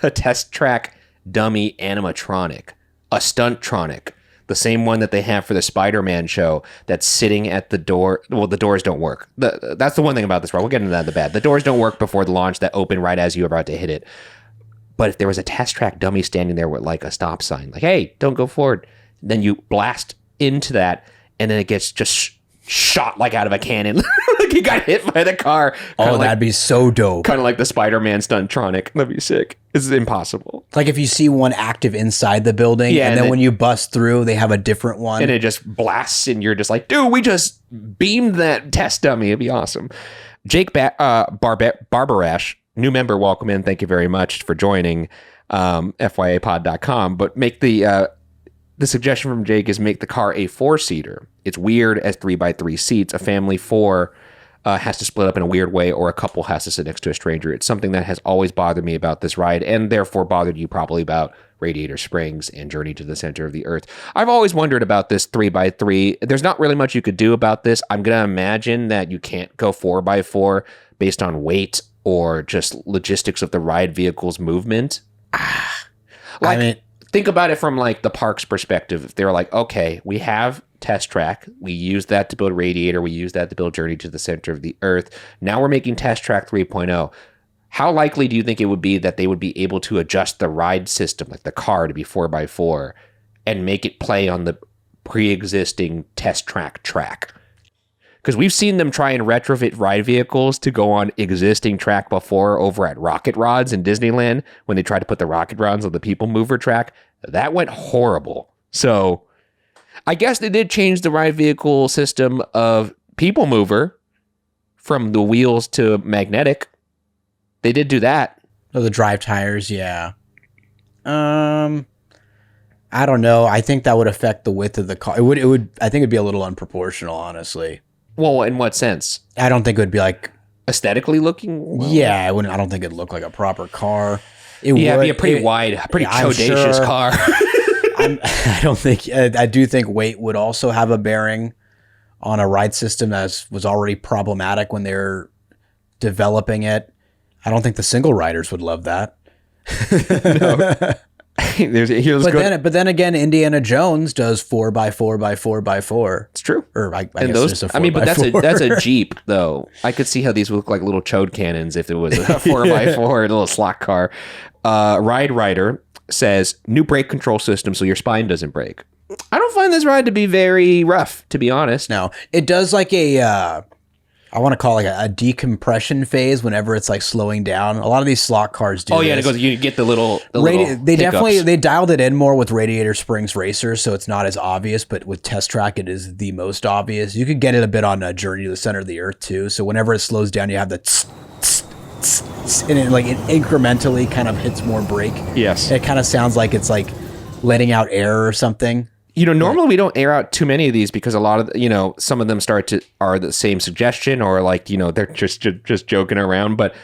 a Test Track dummy animatronic, a Stunttronic, the same one that they have for the Spider-Man show that's sitting at the door. Well, the doors don't work. That's the one thing about this ride. We'll get into that in the bad. The doors don't work before the launch that open right as you're about to hit it. But if there was a Test Track dummy standing there with like a stop sign, like, hey, don't go forward, then you blast into that and then it gets just shot like out of a cannon. Like you got hit by the car. Oh, that'd be so dope. Kind of like the Spider-Man Stunttronic. That'd be sick. It's impossible. Like if you see one active inside the building, and then when you bust through, they have a different one. And it just blasts, and you're just like, dude, we just beamed that test dummy. It'd be awesome. Jake Barbarash, new member, welcome in. Thank you very much for joining FYApod.com. But make the suggestion from Jake is make the car a 4-seater. It's weird as 3x3 seats. A family 4 has to split up in a weird way, or a couple has to sit next to a stranger. It's something that has always bothered me about this ride, and therefore bothered you probably about Radiator Springs and Journey to the Center of the Earth. I've always wondered about this 3x3. There's not really much you could do about this. I'm going to imagine that you can't go 4x4 based on weight or just logistics of the ride vehicle's movement. Think about it from like the park's perspective. If they're like, okay, we have Test Track. We use that to build Radiator. We use that to build Journey to the Center of the Earth. Now we're making Test Track 3.0. How likely do you think it would be that they would be able to adjust the ride system, like the car, to be 4x4 and make it play on the pre-existing Test Track track? Because we've seen them try and retrofit ride vehicles to go on existing track before over at Rocket Rods in Disneyland when they tried to put the Rocket Rods on the People Mover track. That went horrible. So I guess they did change the ride vehicle system of People Mover from the wheels to magnetic. They did do that. Oh, the drive tires, yeah. I don't know. I think that would affect the width of the car. It would. I think it'd be a little unproportional, honestly. Well, in what sense? I don't think it would be like aesthetically looking. Well, yeah, I wouldn't. I don't think it'd look like a proper car. It would be a pretty chodacious sure. car. I don't think. I do think weight would also have a bearing on a ride system that was already problematic when they're developing it. I don't think the single riders would love that. No. But then again, Indiana Jones does 4x4x4x4. It's true. Or I And guess those, just a 4x4. I mean, but that's a Jeep though. I could see how these would look like little chode cannons if it was a 4x4 a little slot car. Ride Rider says new brake control system so your spine doesn't break. I don't find this ride to be very rough, to be honest. No, it does like I want to call it a decompression phase whenever it's like slowing down. A lot of these slot cars do. Oh yeah, this. and it goes. You get the little. They definitely dialed it in more with Radiator Springs Racers, so it's not as obvious. But with Test Track, it is the most obvious. You could get it a bit on Journey to the Center of the Earth too. So whenever it slows down, you have the and it incrementally kind of hits more brake. Yes, it kind of sounds like it's like letting out air or something. You know, normally we don't air out too many of these because a lot of, some of them are the same suggestion or like, they're just joking around. But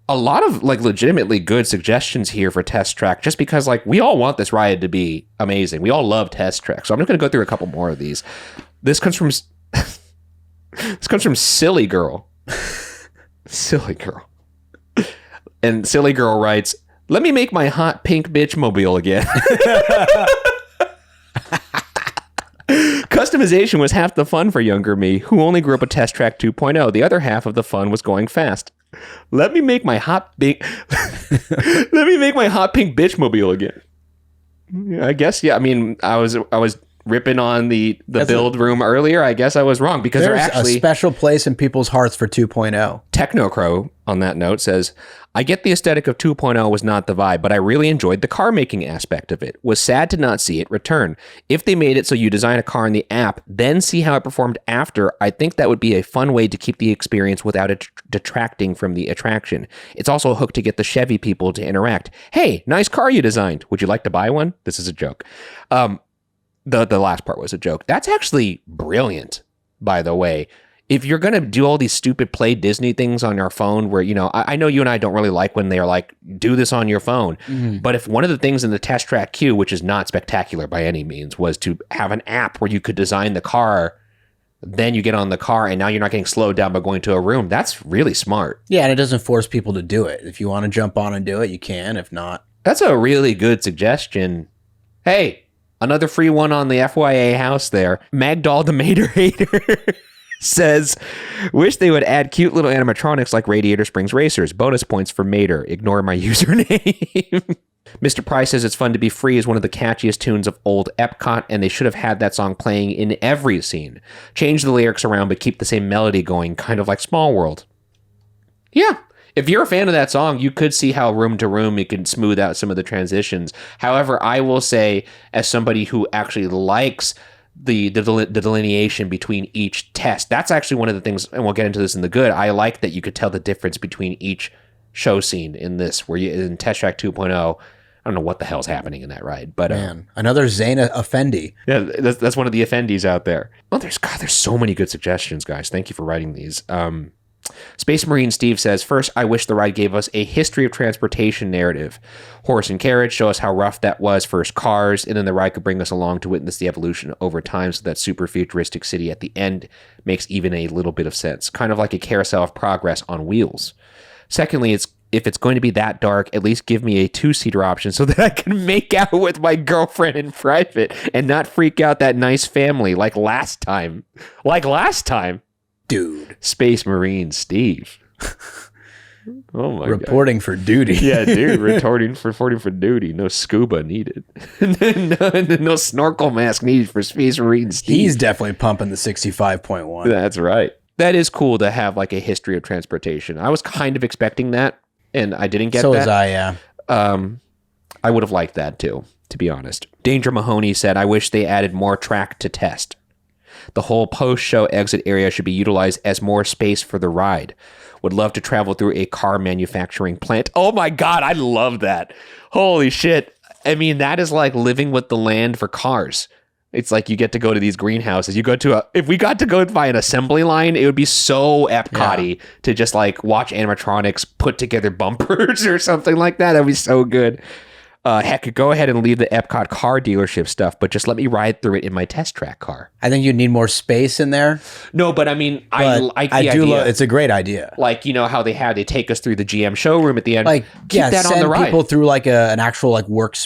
a lot of like legitimately good suggestions here for Test Track, just because like we all want this ride to be amazing. We all love Test Track. So I'm just going to go through a couple more of these. This comes from Silly Girl. Silly Girl. And Silly Girl writes, "Let me make my hot pink bitch mobile again." Customization was half the fun for younger me, who only grew up with Test Track 2.0. The other half of the fun was going fast. Let me make my hot pink bitch mobile again. I guess, yeah. I mean, I was ripping on the build room earlier. I guess I was wrong because there's actually a special place in people's hearts for 2.0. Technocrow on that note says, "I get the aesthetic of 2.0 was not the vibe, but I really enjoyed the car making aspect of it. Was sad to not see it return. If they made it so you design a car in the app, then see how it performed after, I think that would be a fun way to keep the experience without it detracting from the attraction. It's also a hook to get the Chevy people to interact. Hey, nice car you designed. Would you like to buy one?" This is a joke. The last part was a joke. That's actually brilliant, by the way. If you're going to do all these stupid play Disney things on your phone where, I know you and I don't really like when they're like, do this on your phone. Mm-hmm. But if one of the things in the Test Track queue, which is not spectacular by any means, was to have an app where you could design the car, then you get on the car and now you're not getting slowed down by going to a room. That's really smart. Yeah, and it doesn't force people to do it. If you want to jump on and do it, you can. If not. That's a really good suggestion. Hey, another free one on the FYA house there. Magdoll the Mater Hater says, "Wish they would add cute little animatronics like Radiator Springs Racers. Bonus points for Mater. Ignore my username." Mr. Price says, "It's fun to be free" is one of the catchiest tunes of old Epcot, and they should have had that song playing in every scene. Change the lyrics around, but keep the same melody going, kind of like Small World. Yeah. If you're a fan of that song, you could see how room to room you can smooth out some of the transitions. However, I will say, as somebody who actually likes the delineation between each test, that's actually one of the things, and we'll get into this in the good, I like that you could tell the difference between each show scene in this, where you in Test Track 2.0, I don't know what the hell's happening in that ride, but man, another Zaina Effendi. Yeah, that's one of the Effendis out there. Oh, there's so many good suggestions, guys. Thank you for writing these. Space Marine Steve says, "First, I wish the ride gave us a history of transportation narrative. Horse and carriage show us how rough that was first cars, and then the ride could bring us along to witness the evolution over time, so that super futuristic city at the end makes even a little bit of sense. Kind of like a carousel of progress on wheels. Secondly, if it's going to be that dark, at least give me a 2-seater option so that I can make out with my girlfriend in private and not freak out that nice family like last time. Dude. Space Marine Steve. Oh my reporting God. For duty. Yeah, dude, reporting for duty. No scuba needed. no snorkel mask needed for Space Marine Steve. He's definitely pumping the 65.1. That's right. That is cool to have like a history of transportation. I was kind of expecting that, and I didn't get that. So was I, yeah. I would have liked that too, to be honest. Danger Mahoney said, "I wish they added more track to test. The whole post-show exit area should be utilized as more space for the ride. Would love to travel through a car manufacturing plant." Oh my God, I love that. Holy shit. I mean, that is like living with the land for cars. It's like you get to go to these greenhouses. If we got to go by an assembly line, it would be so Epcot-y to just like watch animatronics put together bumpers or something like that. That'd be so good. Heck, go ahead and leave the Epcot car dealership stuff, but just let me ride through it in my test track car. I think you'd need more space in there. No, but I mean, I like the I do idea. love. It's a great idea. Like, you know how they take us through the GM showroom at the end. Like, keep that send on the ride. people through like an actual like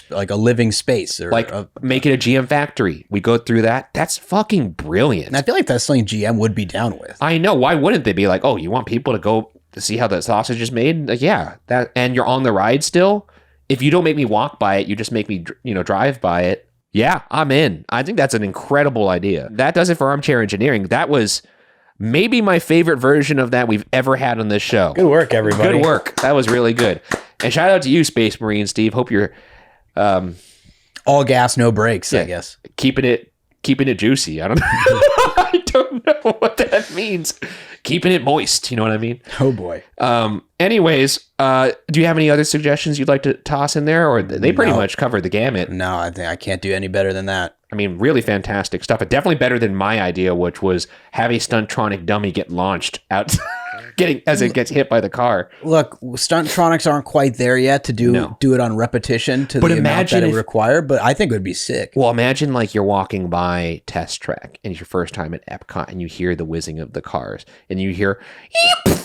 like a living space, or like make it a GM factory. We go through that. That's fucking brilliant. And I feel like that's something GM would be down with. I know. Why wouldn't they be like, oh, you want people to go to see how the sausage is made? Like, yeah, that, and you're on the ride still. If you don't make me walk by it, you just make me, drive by it. Yeah, I'm in. I think that's an incredible idea. That does it for Armchair Engineering. That was maybe my favorite version of that we've ever had on this show. Good work, everybody. Good work. That was really good. And shout out to you, Space Marine Steve. Hope you're all gas, no brakes, I guess. Keeping it juicy. I don't know. I don't know what that means. Keeping it moist. You know what I mean? Oh boy. Anyways, do you have any other suggestions you'd like to toss in there, or they pretty much covered the gamut? No, I think I can't do any better than that. I mean, really fantastic stuff. But definitely better than my idea, which was have a Stuntronic dummy get launched out, as it gets hit by the car. Look, Stuntronics aren't quite there yet to do it on repetition to the amount that it would require, but I think it would be sick. Well, imagine like you're walking by Test Track and it's your first time at Epcot and you hear the whizzing of the cars and you hear, eep!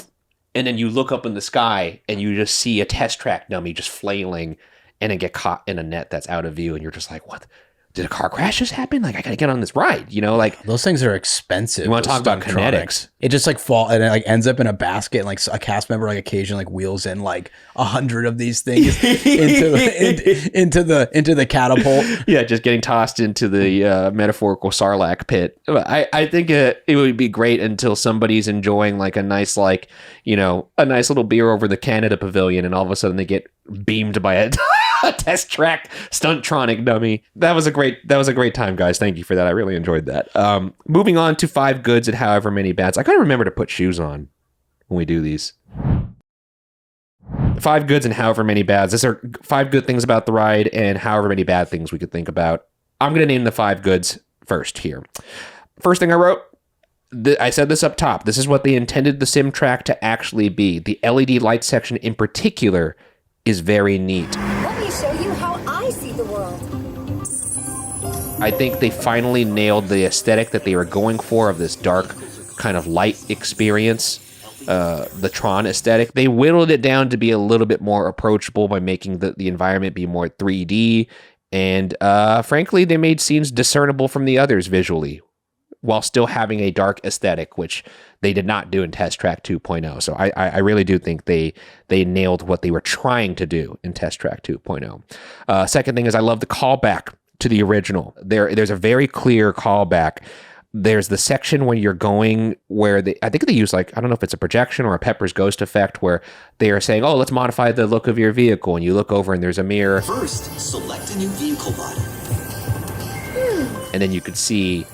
And then you look up in the sky and you just see a Test Track dummy just flailing and then get caught in a net that's out of view and you're just like, what? Did a car crash just happen? Like, I gotta get on this ride, like those things are expensive. You want to talk about kinetics? It just like and it like ends up in a basket, and like a cast member like occasionally like wheels in like 100 of these things into the catapult. Yeah, just getting tossed into the metaphorical Sarlacc pit. I think it would be great until somebody's enjoying like a nice a nice little beer over the Canada Pavilion, and all of a sudden they get beamed by a Test Track Stuntronic dummy. That was a great time, guys. Thank you for that. I really enjoyed that. Moving on to 5 goods and however many bads. I gotta remember to put shoes on when we do these. 5 goods and however many bads. These are 5 good things about the ride and however many bad things we could think about. I'm gonna name the 5 goods first here. First thing I wrote, I said this up top. This is what they intended the sim track to actually be. The LED light section in particular is very neat. Let me show you how I see the world. I think they finally nailed the aesthetic that they were going for of this dark kind of light experience, the Tron aesthetic. They whittled it down to be a little bit more approachable by making the environment be more 3D. And frankly, they made scenes discernible from the others visually, while still having a dark aesthetic, which they did not do in Test Track 2.0. So I really do think they nailed what they were trying to do in Test Track 2.0. Second thing is I love the callback to the original. There's a very clear callback. There's the section when you're going where I think they use I don't know if it's a projection or a Pepper's Ghost effect, where they are saying, oh, let's modify the look of your vehicle. And you look over and there's a mirror. First, select a new vehicle body. And then you could see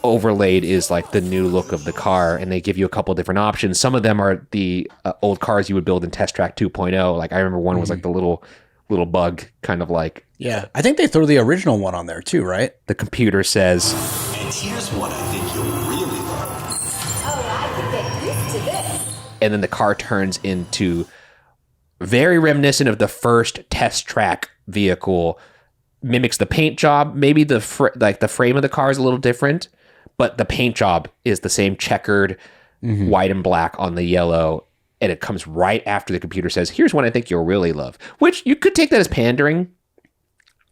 overlaid is like the new look of the car, and they give you a couple different options. Some of them are the old cars you would build in Test Track 2.0. Like I remember one was like the little bug kind of like. Yeah, I think they threw the original one on there too, right? The computer says, and here's what I think you'll really love. Oh, I can get used to this. And then the car turns into very reminiscent of the first Test Track vehicle. Mimics the paint job. Maybe the frame of the car is a little different, but the paint job is the same checkered white and black on the yellow. And it comes right after the computer says, here's one I think you'll really love, which you could take that as pandering.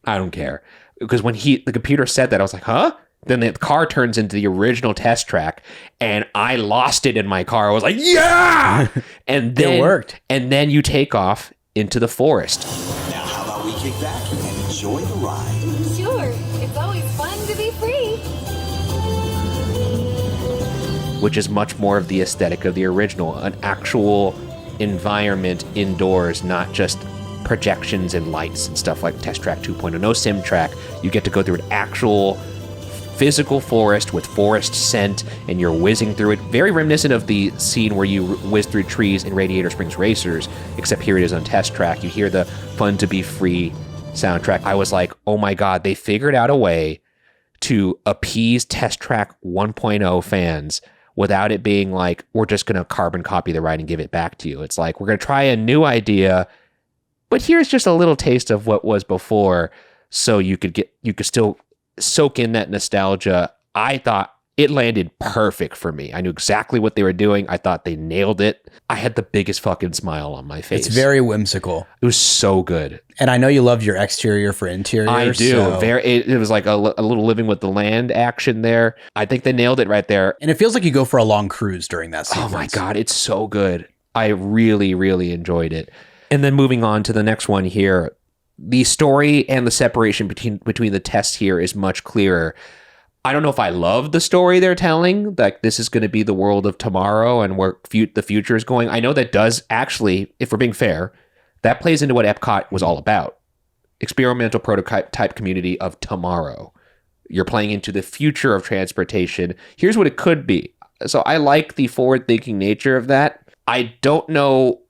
I don't care. Because when the computer said that, I was like, huh? Then the car turns into the original Test Track, and I lost it in my car. I was like, yeah! And then it worked. And then you take off into the forest. Now, how about we kick back and enjoy the ride? Sure, it's always fun to be free. Which is much more of the aesthetic of the original, an actual environment indoors, not just projections and lights and stuff like Test Track 2.0. No sim track. You get to go through an actual physical forest with forest scent, and you're whizzing through it. Very reminiscent of the scene where you whiz through trees in Radiator Springs Racers, except here it is on Test Track. You hear the Fun to Be Free soundtrack. I was like, oh my God, they figured out a way to appease Test Track 1.0 fans without it being like, we're just going to carbon copy the ride and give it back to you. It's like, we're going to try a new idea but here's just a little taste of what was before, so you could still soak in that nostalgia. I thought it landed perfect for me. I knew exactly what they were doing. I thought they nailed it. I had the biggest fucking smile on my face. It's very whimsical. It was so good. And I know you love your exterior for interior. I do. So. It was like a little living with the land action there. I think they nailed it right there. And it feels like you go for a long cruise during that sequence. Oh my God, it's so good. I really, really enjoyed it. And then moving on to the next one here, the story and the separation between the tests here is much clearer. I don't know if I love the story they're telling, like this is going to be the world of tomorrow and where the future is going. I know that does actually, if we're being fair, that plays into what Epcot was all about. Experimental prototype community of tomorrow. You're playing into the future of transportation. Here's what it could be. So I like the forward-thinking nature of that. I don't know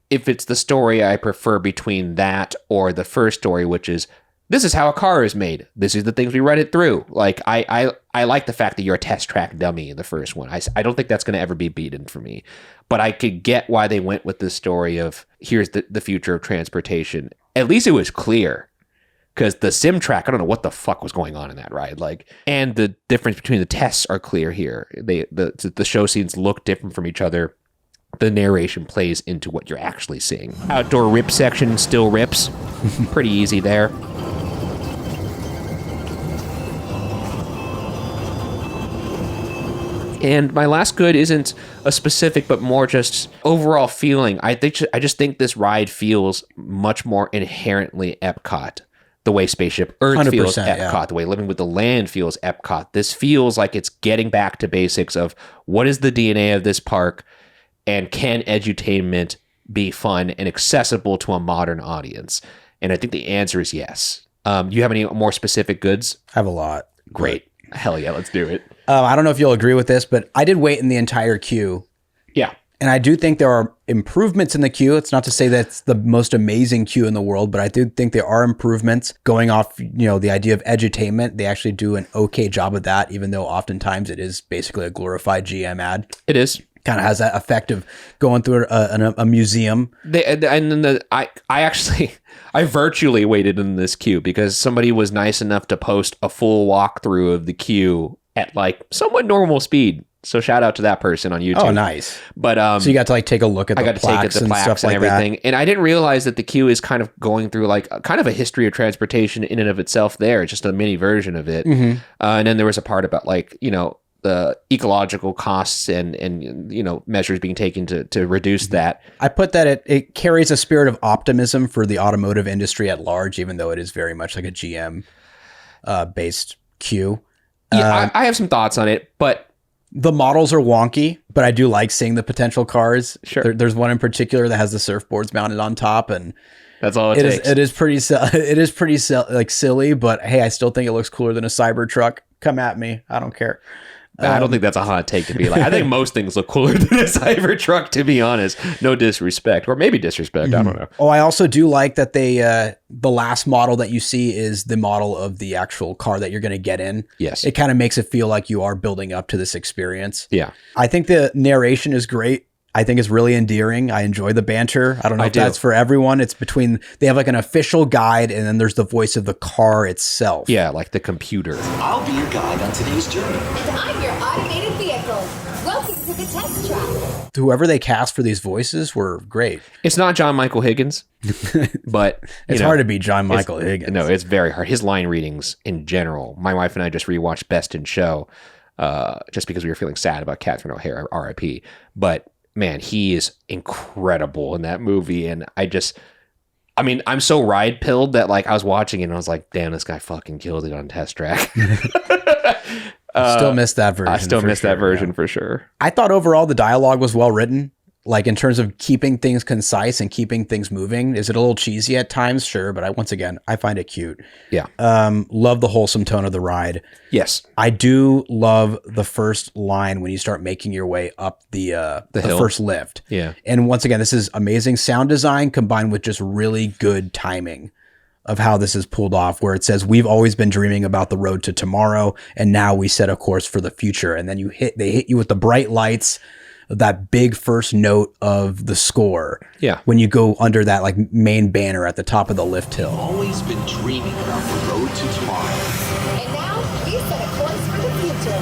if it's the story I prefer between that or the first story, which is, this is how a car is made. This is the things we run it through. Like, I like the fact that you're a test track dummy in the first one. I don't think that's going to ever be beaten for me. But I could get why they went with this story of, here's the future of transportation. At least it was clear. Because the sim track, I don't know what the fuck was going on in that ride. Like, and the difference between the tests are clear here. The show scenes look different from each other. The narration plays into what you're actually seeing. Outdoor rip section still rips. Pretty easy there. And my last good isn't a specific, but more just overall feeling. I just think this ride feels much more inherently Epcot. The way Spaceship Earth feels Epcot, yeah. The way Living with the Land feels Epcot. This feels like it's getting back to basics of what is the DNA of this park, and can edutainment be fun and accessible to a modern audience? And I think the answer is yes. Do you have any more specific goods? I have a lot. Great. Hell yeah, let's do it. I don't know if you'll agree with this, but I did wait in the entire queue. Yeah. And I do think there are improvements in the queue. It's not to say that's the most amazing queue in the world, but I do think there are improvements going off, the idea of edutainment. They actually do an okay job of that, even though oftentimes it is basically a glorified GM ad. It is. Kind of has that effect of going through a museum. I virtually waited in this queue because somebody was nice enough to post a full walkthrough of the queue at like somewhat normal speed. So shout out to that person on YouTube. Oh, nice. But so you got to like take a look at the plaques and stuff like everything. that. And I didn't realize that the queue is kind of going through like kind of a history of transportation in and of itself there. It's just a mini version of it. Mm-hmm. And then there was a part about like, the ecological costs and measures being taken to reduce that. I put that it carries a spirit of optimism for the automotive industry at large, even though it is very much like a GM based queue. Yeah, I have some thoughts on it, but the models are wonky, but I do like seeing the potential cars. Sure. There's one in particular that has the surfboards mounted on top, and that's all it takes. It is pretty silly, but hey, I still think it looks cooler than a Cybertruck. Come at me, I don't care. I don't think that's a hot take to be like. I think most things look cooler than a Cybertruck, to be honest. No disrespect, or maybe disrespect. I don't know. Oh, I also do like that the last model that you see is the model of the actual car that you're going to get in. Yes. It kind of makes it feel like you are building up to this experience. Yeah. I think the narration is great. I think it's really endearing. I enjoy the banter. I don't know if that's for everyone. It's they have like an official guide, and then there's the voice of the car itself. Yeah, like the computer. I'll be your guide on today's journey. I'm your automated vehicle. Welcome to the test track. Whoever they cast for these voices were great. It's not John Michael Higgins, but it's hard to be John Michael Higgins. No, it's very hard. His line readings in general. My wife and I just rewatched Best in Show, just because we were feeling sad about Catherine O'Hara, R.I.P. But man, he is incredible in that movie. And I'm so ride pilled that like I was watching it and I was like, damn, this guy fucking killed it on Test Track. Still miss that version. I still miss that version for sure. I thought overall the dialogue was well written. Like in terms of keeping things concise and keeping things moving. Is it a little cheesy at times? Sure. But I find it cute. Yeah. Love the wholesome tone of the ride. Yes. I do love the first line when you start making your way up the first lift. Yeah. And once again, this is amazing sound design combined with just really good timing of how this is pulled off, where it says, we've always been dreaming about the road to tomorrow, and now we set a course for the future. And then they hit you with the bright lights that big first note of the score. Yeah. When you go under that like main banner at the top of the lift hill. Always been dreaming about the road to tomorrow. And now, you set a course for the future.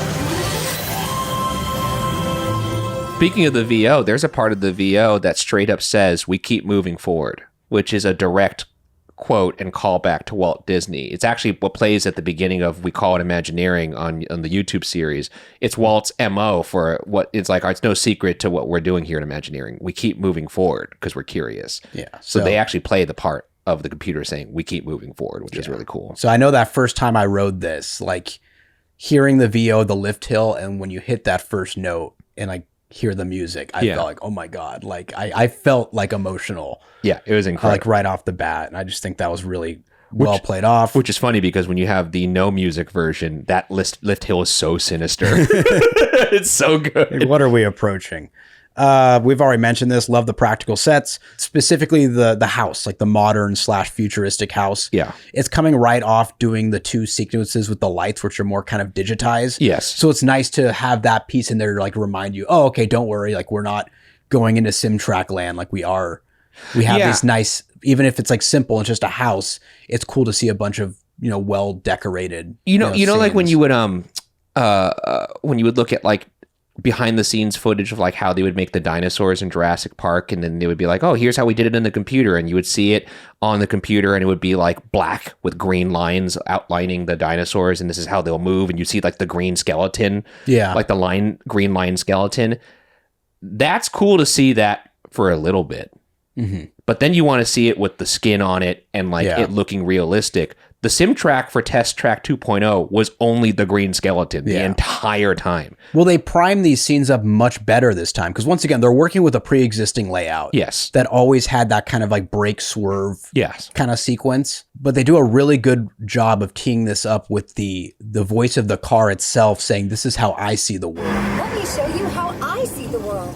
Speaking of the VO, there's a part of the VO that straight up says, "We keep moving forward," which is a direct quote and callback to Walt Disney. It's actually what plays at the beginning of We Call It Imagineering on the YouTube series. It's Walt's MO for what it's like. It's no secret to what we're doing here in Imagineering. We keep moving forward because we're curious. Yeah. So they actually play the part of the computer saying, "We keep moving forward," which is really cool. So I know that first time I rode this, like hearing the VO, the lift hill, and when you hit that first note and like hear the music, I felt like, oh my God, like I felt like emotional. Yeah, it was incredible. Like right off the bat. And I just think that was really well played off. Which is funny because when you have the no music version, that lift hill is so sinister. It's so good. Like, what are we approaching? We've already mentioned this. Love the practical sets, specifically the house, like the modern / futuristic house. Yeah. It's coming right off doing the 2 sequences with the lights, which are more kind of digitized. Yes. So it's nice to have that piece in there to like remind you, oh, okay, don't worry. Like we're not going into SimTrack land. Like we have this nice, even if it's like simple, it's just a house. It's cool to see a bunch of, well decorated, like when scenes. you would, when you would look at like behind the scenes footage of like how they would make the dinosaurs in Jurassic Park, and then they would be like, oh, here's how we did it in the computer, and you would see it on the computer and it would be like black with green lines outlining the dinosaurs, and this is how they'll move, and you see like the green skeleton, like the green line skeleton. That's cool to see that for a little bit. But then you want to see it with the skin on it and like it looking realistic. The SimTrack for Test Track 2.0 was only the green skeleton the entire time. Well, they prime these scenes up much better this time because once again, they're working with a pre-existing layout. Yes. That always had that kind of like break swerve kind of sequence. But they do a really good job of teeing this up with the voice of the car itself saying, "This is how I see the world." Let me show you how I see the world.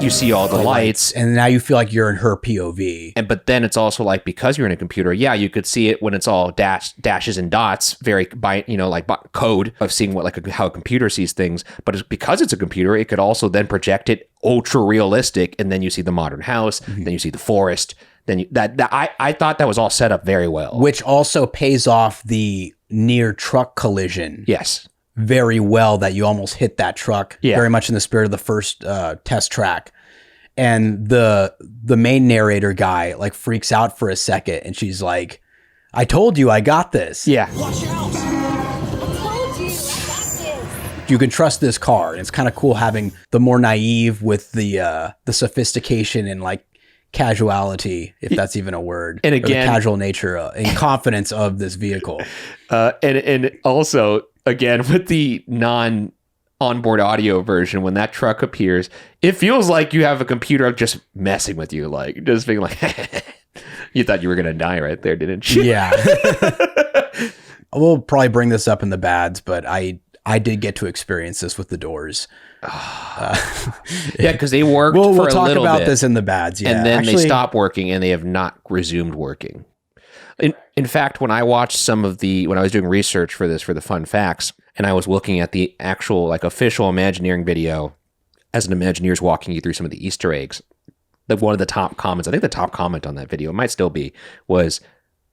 You see all the lights, and now you feel like you're in her POV. But then it's also like, because you're in a computer, you could see it when it's all dashes and dots, very by code of seeing how a computer sees things. But because it's a computer, it could also then project it ultra realistic, and then you see the modern house, then you see the forest. Then I thought that was all set up very well, which also pays off the near truck collision. Yes. Very well, that you almost hit that truck. Very much in the spirit of the first Test Track. And the main narrator guy like freaks out for a second, and she's like, "I told you, I got this." Yeah. Watch out! I told you, I got this. You can trust this car. And it's kind of cool having the more naive with the sophistication and like casuality, if that's even a word, and again, the casual nature and confidence of this vehicle. And also, again, with the non-onboard audio version, when that truck appears, it feels like you have a computer just messing with you, like just being like, you thought you were going to die right there, didn't you? Yeah. We'll probably bring this up in the bads, but I did get to experience this with the doors. Yeah, because they worked for a little bit. We'll talk about this in the bads, and then they stopped working, and they have not resumed working. In fact, when I watched when I was doing research for this, for the fun facts, and I was looking at the actual like official Imagineering video as an Imagineer's walking you through some of the Easter eggs, one of the top comments, I think the top comment on that video, it might still be, was,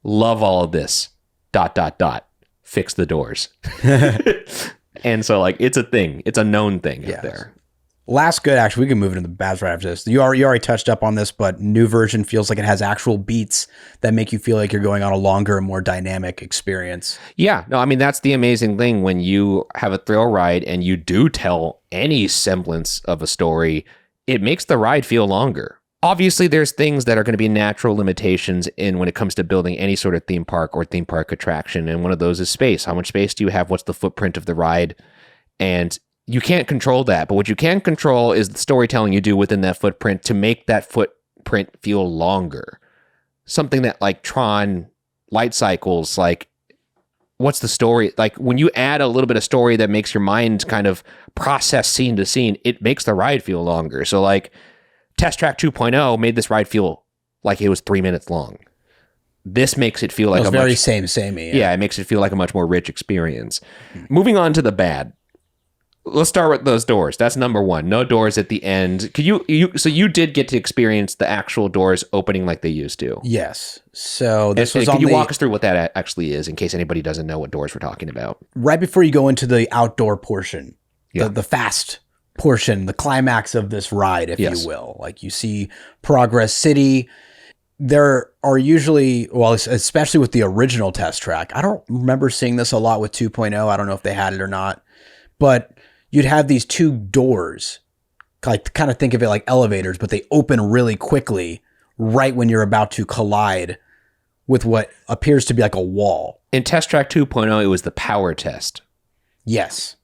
"Love all of this, ... fix the doors." And so like, it's a thing. It's a known thing out there. Last good, actually, we can move into the bads right after this. You already touched up on this, but new version feels like it has actual beats that make you feel like you're going on a longer and more dynamic experience. Yeah, no, I mean, that's the amazing thing when you have a thrill ride and you do tell any semblance of a story, it makes the ride feel longer. Obviously, there's things that are going to be natural limitations in when it comes to building any sort of theme park or theme park attraction, and one of those is space. How much space do you have? What's the footprint of the ride? And you can't control that, but what you can control is the storytelling you do within that footprint to make that footprint feel longer. Something that like Tron light cycles, like, what's the story? Like when you add a little bit of story that makes your mind kind of process scene to scene, it makes the ride feel longer. So like Test Track 2.0 made this ride feel like it was 3 minutes long. This makes it feel like a very much, samey. Yeah, it makes it feel like a much more rich experience. Moving on to the bad. let's start with those doors. That's number one. No doors at the end. So you did get to experience the actual doors opening like they used to. Yes. So this was Can you walk us through what that actually is in case anybody doesn't know what doors we're talking about? Right before you go into the outdoor portion, the fast portion, the climax of this ride, if you will. Like you see Progress City. There are usually, well, especially with the original test track. I don't remember seeing this a lot with 2.0. I don't know if they had it or not. But you'd have these two doors, like kind of think of it like elevators, but they open really quickly right when you're about to collide with what appears to be like a wall. In Test Track 2.0, it was the power test. Yes.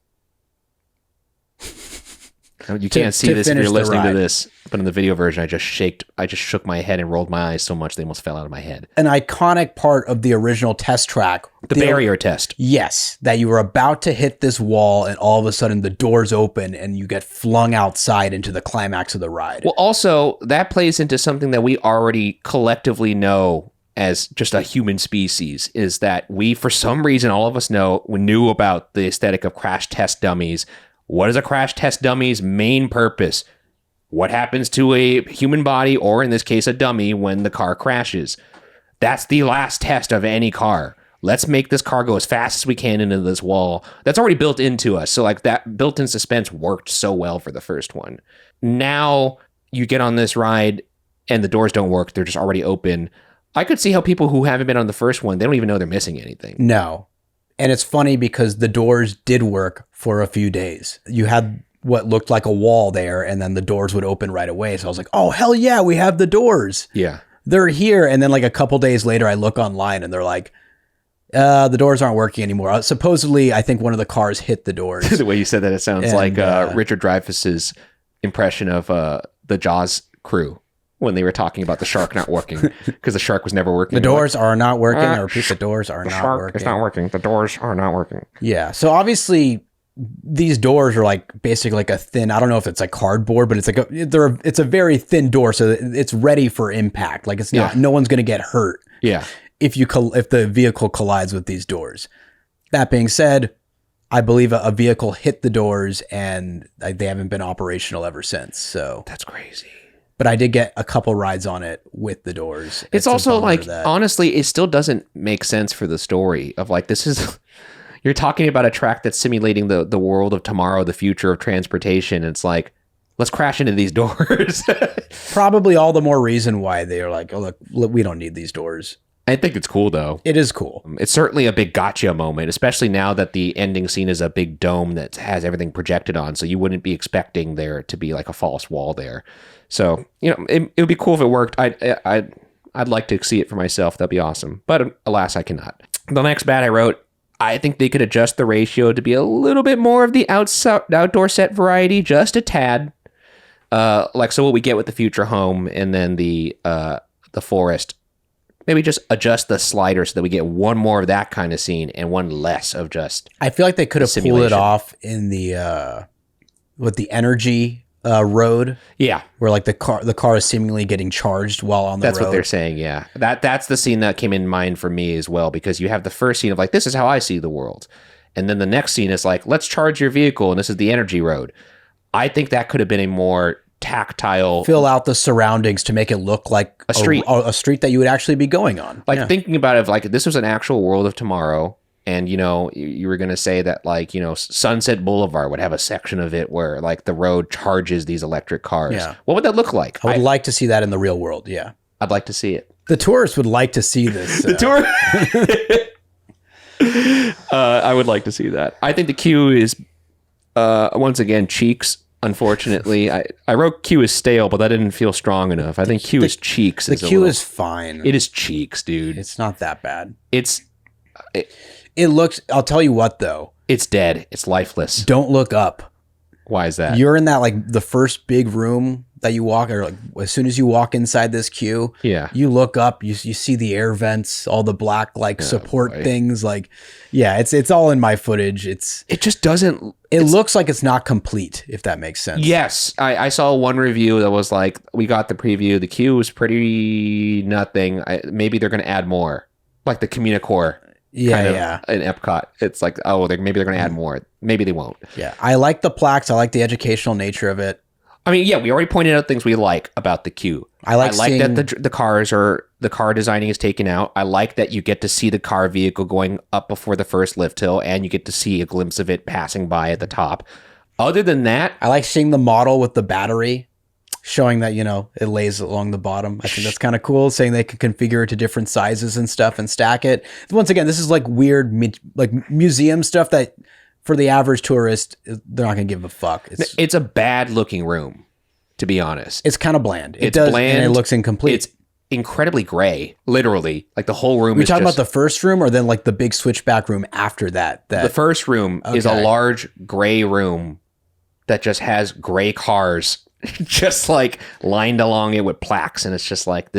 You can't see this if you're listening to this, but in the video version, I just shook my head and rolled my eyes so much they almost fell out of my head. An iconic part of the original test track. The barrier test. Yes, that you were about to hit this wall and all of a sudden the doors open and you get flung outside into the climax of the ride. Well, also, that plays into something that we already collectively know as just a human species, is that we, for some reason, all of us knew about the aesthetic of crash test dummies. What is a crash test dummy's main purpose? What happens to a human body, or in this case, a dummy, when the car crashes? That's the last test of any car. Let's make this car go as fast as we can into this wall. That's already built into us. So like that built-in suspense worked so well for the first one. Now you get on this ride and the doors don't work. They're just already open. I could see how people who haven't been on the first one, they don't even know they're missing anything. No. And it's funny because the doors did work for a few days. You had what looked like a wall there, and then the doors would open right away. So I was like, oh, hell yeah, we have the doors. Yeah. They're here. And then like a couple days later, I look online and they're like, the doors aren't working anymore. Supposedly, I think one of the cars hit the doors. The way you said that, it sounds like Richard Dreyfuss's impression of the Jaws crew when they were talking about the shark not working because the shark was never working. The doors are not working. I repeat, the doors are not working. It's not working. The doors are not working. Yeah. So obviously these doors are like basically like a thin, I don't know if it's like cardboard, but it's like it's a very thin door. So it's ready for impact. Like it's not, no one's going to get hurt. Yeah. If the vehicle collides with these doors. That being said, I believe a vehicle hit the doors and they haven't been operational ever since. So that's crazy. But I did get a couple rides on it with the doors. It's also like, honestly, it still doesn't make sense for the story of like, this is, you're talking about a track that's simulating the world of tomorrow, the future of transportation. It's like, let's crash into these doors. Probably all the more reason why they are like, oh, look, we don't need these doors. I think it's cool, though. It is cool. It's certainly a big gotcha moment, especially now that the ending scene is a big dome that has everything projected on. So you wouldn't be expecting there to be like a false wall there. So, you know, it would be cool if it worked. I'd like to see it for myself. That'd be awesome. But alas, I cannot. The next bad I wrote, I think they could adjust the ratio to be a little bit more of the outdoor set variety, just a tad. Like, so what we get with the future home and then the forest. Maybe just adjust the slider so that we get one more of that kind of scene and one less of just. I feel like they could have pulled it off in the with the energy road. Yeah, where like the car is seemingly getting charged while on the road. That's what they're saying. Yeah, that's the scene that came in mind for me as well, because you have the first scene of like, this is how I see the world, and then the next scene is like, let's charge your vehicle, and this is the energy road. I think that could have been a more tactile, fill out the surroundings to make it look like a street that you would actually be going on. Like thinking about it, like this was an actual world of tomorrow, and you know, you were going to say that like, you know, Sunset Boulevard would have a section of it where like the road charges these electric cars. Yeah. What would that look like? I would like to see that in the real world. Yeah. I'd like to see it. The tourists would like to see this. The tour. I would like to see that. I think the queue is once again cheeks. Unfortunately, I wrote Q is stale, but that didn't feel strong enough. I think Q is cheeks. The Q is fine. It is cheeks, dude. It's not that bad. It looks, I'll tell you what though. It's dead. It's lifeless. Don't look up. Why is that? You're in that like the first big room that you walk, or like as soon as you walk inside this queue, you look up, you see the air vents, all the black like support things, like it's all in my footage. It just doesn't. It looks like it's not complete, if that makes sense. Yes, I saw one review that was like, we got the preview, the queue was pretty nothing. Maybe they're going to add more, like the Communicore. Yeah, in Epcot. It's like, oh, maybe they're going to add more. Maybe they won't. Yeah, I like the plaques. I like the educational nature of it. I mean, yeah, we already pointed out things we like about the queue. I like seeing... that the car designing is taken out. I like that you get to see the car vehicle going up before the first lift hill, and you get to see a glimpse of it passing by at the top. Other than that, I like seeing the model with the battery, showing that, it lays along the bottom. I think that's kind of cool, saying they can configure it to different sizes and stuff and stack it. Once again, this is like weird, like museum stuff that for the average tourist, they're not going to give a fuck. It's a bad looking room, to be honest. It's kind of bland. It's bland. And it looks incomplete. It's incredibly gray, literally. Like the whole room is talking about the first room or then like the big switchback room after that? The first room is a large gray room that just has gray cars just like lined along it with plaques. And it's just like,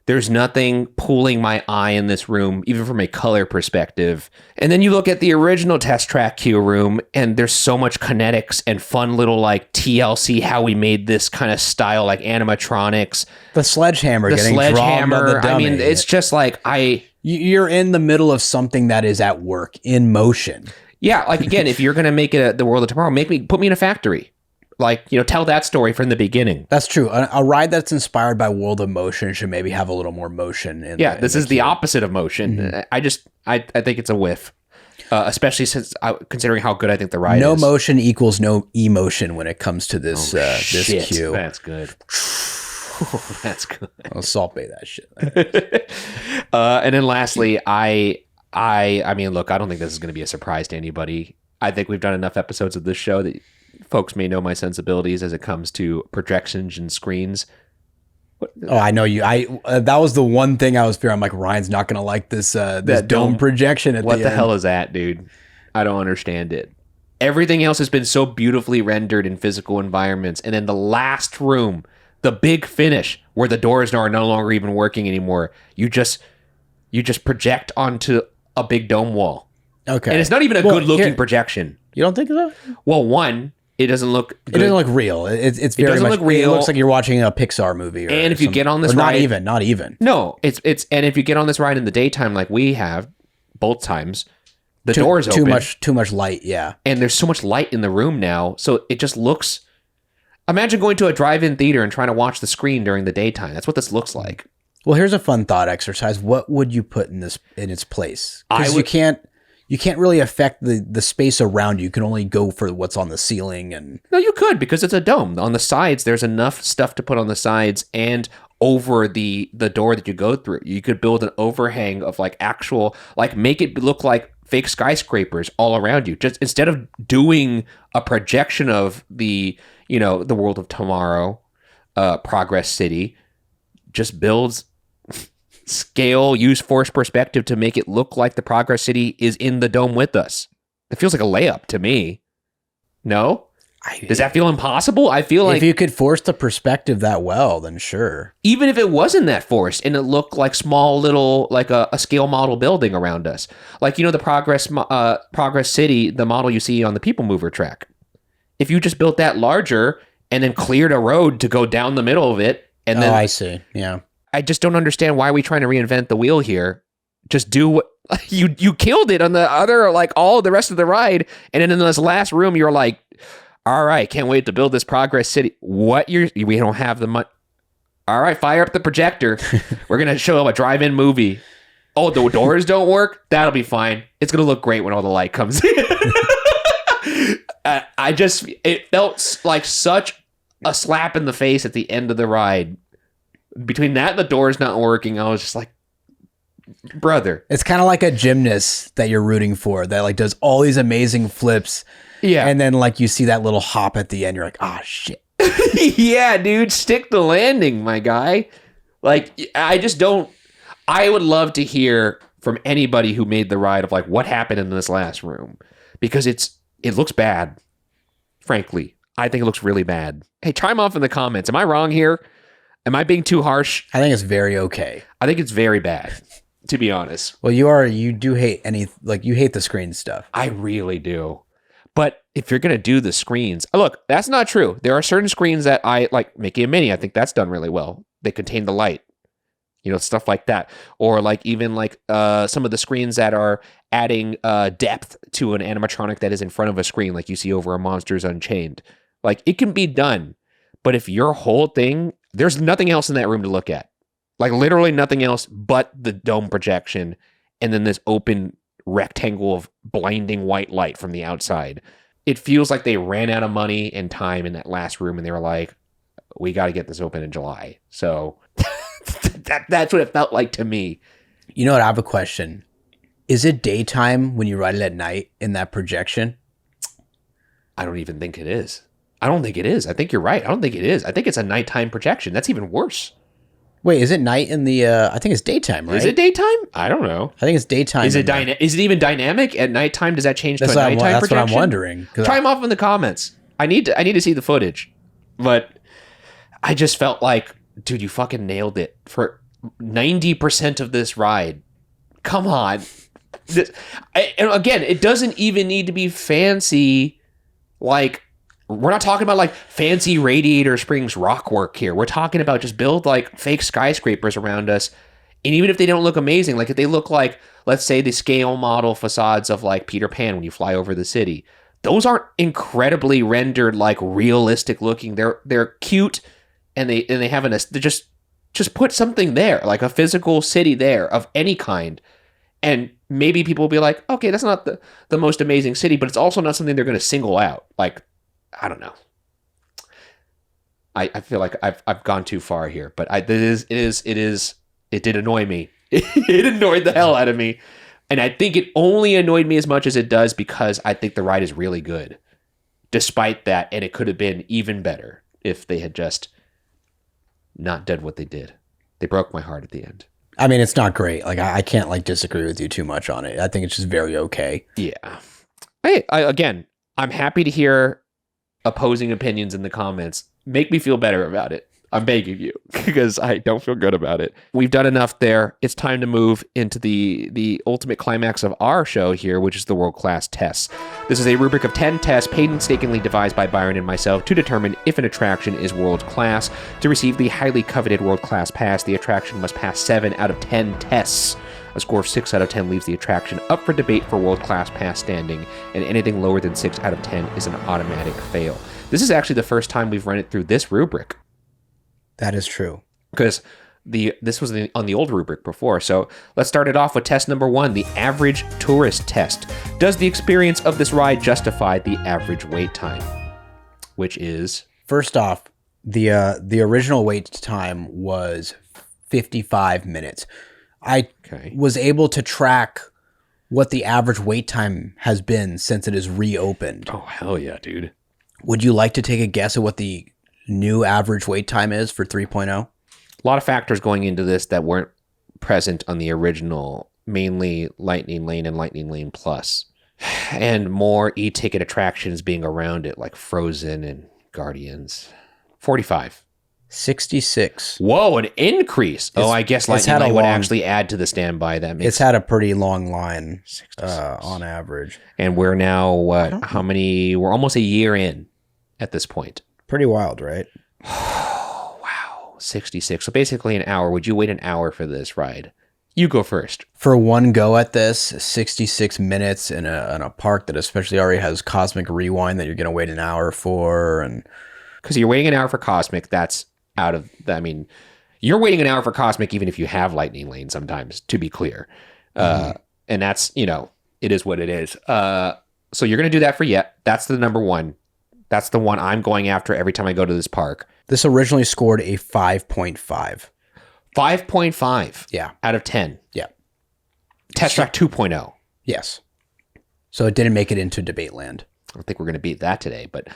there's nothing pulling my eye in this room, even from a color perspective. And then you look at the original Test Track Q room, and there's so much kinetics and fun little like TLC, how we made this kind of style, like animatronics. The sledgehammer getting drawn by the dummy. I mean, it's just like you're in the middle of something that is at work in motion. Yeah, like again, if you're gonna make it the World of Tomorrow, put me in a factory. Like, tell that story from the beginning. That's true. A ride that's inspired by World of Motion should maybe have a little more motion. This is the opposite of motion. Mm-hmm. I think it's a whiff, especially considering how good I think the ride is. No motion equals no emotion when it comes to this this queue. That's good. That's good. I'll Salt Bay that shit. And then lastly, I mean, look, I don't think this is going to be a surprise to anybody. I think we've done enough episodes of this show that folks may know my sensibilities as it comes to projections and screens. Oh, I know you. That was the one thing I was fearing. I'm like, Ryan's not going to like this dome projection at the end. What the hell is that, dude? I don't understand it. Everything else has been so beautifully rendered in physical environments. And then the last room, the big finish, where the doors are no longer even working anymore, you just project onto a big dome wall. Okay. And it's not even a good-looking projection. You don't think so? Well, one, it doesn't look good. It doesn't look real. It's very much, look real. It looks like you're watching a Pixar movie. And if you get on this ride... Not even. No, it's and if you get on this ride in the daytime like we have, both times, the doors open. Too much light, yeah. And there's so much light in the room now, so it just looks... Imagine going to a drive-in theater and trying to watch the screen during the daytime. That's what this looks like. Well, here's a fun thought exercise. What would you put in its place? Because you can't really affect the space around you. You can only go for what's on the ceiling. And no, you could, because it's a dome. On the sides, there's enough stuff to put on the sides and over the door that you go through. You could build an overhang of like actual, like make it look like fake skyscrapers all around you. Just instead of doing a projection of the World of Tomorrow, Progress City, just builds scale, use force perspective to make it look like the Progress City is in the dome with us. It feels like a layup to me. No? Does that feel impossible? I feel like... If you could force the perspective that well, then sure. Even if it wasn't that forced and it looked like small little, like a scale model building around us. Like, the Progress City, the model you see on the People Mover track. If you just built that larger and then cleared a road to go down the middle of it and then... Oh, I see. Yeah. I just don't understand why we're trying to reinvent the wheel here. Just do what you killed it on the other, like all the rest of the ride. And then in this last room, you're like, all right, can't wait to build this Progress City. We don't have the money. All right, fire up the projector. We're going to show a drive-in movie. Oh, the doors don't work? That'll be fine. It's going to look great when all the light comes in. It felt like such a slap in the face at the end of the ride. Between that and the doors not working, I was just like, brother. It's kind of like a gymnast that you're rooting for that like does all these amazing flips. Yeah. And then like you see that little hop at the end, you're like, ah, shit. Yeah, dude, stick the landing, my guy. Like, I would love to hear from anybody who made the ride of like what happened in this last room, because it looks bad. Frankly, I think it looks really bad. Hey, chime off in the comments. Am I wrong here? Am I being too harsh? I think it's very okay. I think it's very bad, to be honest. Well, you do hate you hate the screen stuff. I really do. But if you're going to do the screens, look, that's not true. There are certain screens that I like. Mickey and Minnie, I think that's done really well. They contain the light. Stuff like that. Or like even like some of the screens that are adding depth to an animatronic that is in front of a screen, like you see over a Monsters Unchained. Like, it can be done, but if your whole thing, there's nothing else in that room to look at. Like, literally nothing else but the dome projection and then this open rectangle of blinding white light from the outside. It feels like they ran out of money and time in that last room, and they were like, we got to get this open in July. So that's what it felt like to me. You know what? I have a question. Is it daytime when you ride it at night in that projection? I don't even think it is. I don't think it is. I think you're right. I don't think it is. I think it's a nighttime projection. That's even worse. Wait, is it night in the, I think it's daytime, right? Is it daytime? I don't know. I think it's daytime. Is it even dynamic at nighttime? Does that change to a nighttime projection? That's what I'm wondering. Try them off in the comments. I need to see the footage. But I just felt like, dude, you fucking nailed it for 90% of this ride. Come on. And again, it doesn't even need to be fancy. Like, we're not talking about like fancy Radiator Springs rock work here. We're talking about just build like fake skyscrapers around us. And even if they don't look amazing, like if they look like, let's say, the scale model facades of like Peter Pan when you fly over the city, those aren't incredibly rendered, like realistic looking. They're cute, and they have they just put something there, like a physical city there of any kind. And maybe people will be like, okay, that's not the most amazing city, but it's also not something they're going to single out. Like, I don't know. I feel like I've gone too far here, but it did annoy me. It annoyed the hell out of me. And I think it only annoyed me as much as it does because I think the ride is really good. Despite that, and it could have been even better if they had just not done what they did. They broke my heart at the end. I mean, it's not great. Like, I can't like disagree with you too much on it. I think it's just very okay. Yeah. Hey, again, I'm happy to hear opposing opinions in the comments. Make me feel better about it. I'm begging you, because I don't feel good about it. We've done enough there. It's time to move into the ultimate climax of our show here, which is the world-class tests. This is a rubric of 10 tests painstakingly devised by Byron and myself to determine if an attraction is world-class. To receive the highly coveted world-class pass, the attraction must pass 7 out of 10 tests. A score of 6 out of 10 leaves the attraction up for debate for world-class pass standing, and anything lower than 6 out of 10 is an automatic fail. This is actually the first time we've run it through this rubric. That is true. Because this was on the old rubric before. So let's start it off with test number 1, the average tourist test. Does the experience of this ride justify the average wait time? Which is... First off, the original wait time was 55 minutes. I was able to track what the average wait time has been since it is reopened. Oh, hell yeah, dude. Would you like to take a guess at what the new average wait time is for 3.0? A lot of factors going into this that weren't present on the original, mainly Lightning Lane and Lightning Lane Plus, and more e-ticket attractions being around it, like Frozen and Guardians. 45. 66. Whoa, an increase. I guess Lightning Lane would actually add to the standby. It's had a pretty long line on average. And we're now, we're almost a year in at this point. Pretty wild, right? Oh, wow. 66. So basically an hour. Would you wait an hour for this ride? You go first. For one go at this, 66 minutes in a park that especially already has Cosmic Rewind that you're going to wait an hour for. And because you're waiting an hour for Cosmic, that's out of, you're waiting an hour for Cosmic even if you have Lightning Lane sometimes, to be clear. And that's, it is what it is. So you're going to do that for That's the number 1. That's the one I'm going after every time I go to this park. This originally scored a 5.5. 5.5? Yeah. Out of 10? Yeah. Test Track 2.0? Yes. So it didn't make it into debate land. I don't think we're going to beat that today, but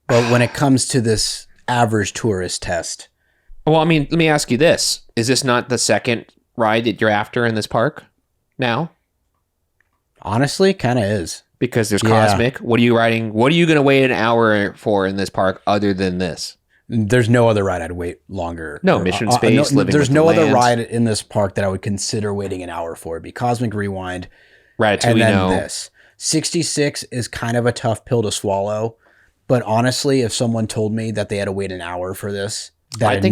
when it comes to this average tourist test. Well, let me ask you this. Is this not the second ride that you're after in this park now? Honestly, kind of is. Because there's Cosmic. What are you riding? What are you going to wait an hour for in this park other than this? There's no other ride I'd wait longer. No, Mission Space, Living There's with no the other Land. ride in this park that I would consider waiting an hour for. It'd be Cosmic Rewind. Ratatouille, and then this. 66 is kind of a tough pill to swallow. But honestly, if someone told me that they had to wait an hour for this, that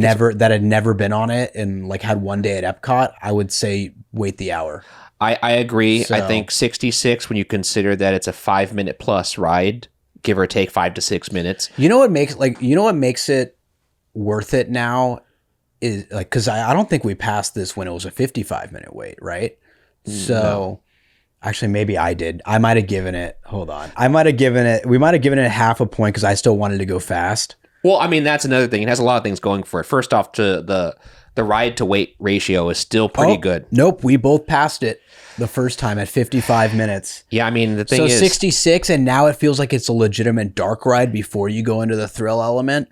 had never been on it and like had one day at Epcot, I would say wait the hour. I agree. So, I think 66, when you consider that it's a 5-minute plus ride, give or take 5 to 6 minutes. You know what makes it worth it now is like, because I don't think we passed this when it was a 55-minute wait, right? So No. actually, maybe I did. I might have given it. Hold on. We might have given it half a point because I still wanted to go fast. Well, I mean, that's another thing. It has a lot of things going for it. First off, the ride to weight ratio is still pretty good. Nope, we both passed it the first time at 55 minutes. Yeah, I mean, the thing is... 66, and now it feels like it's a legitimate dark ride before you go into the thrill element.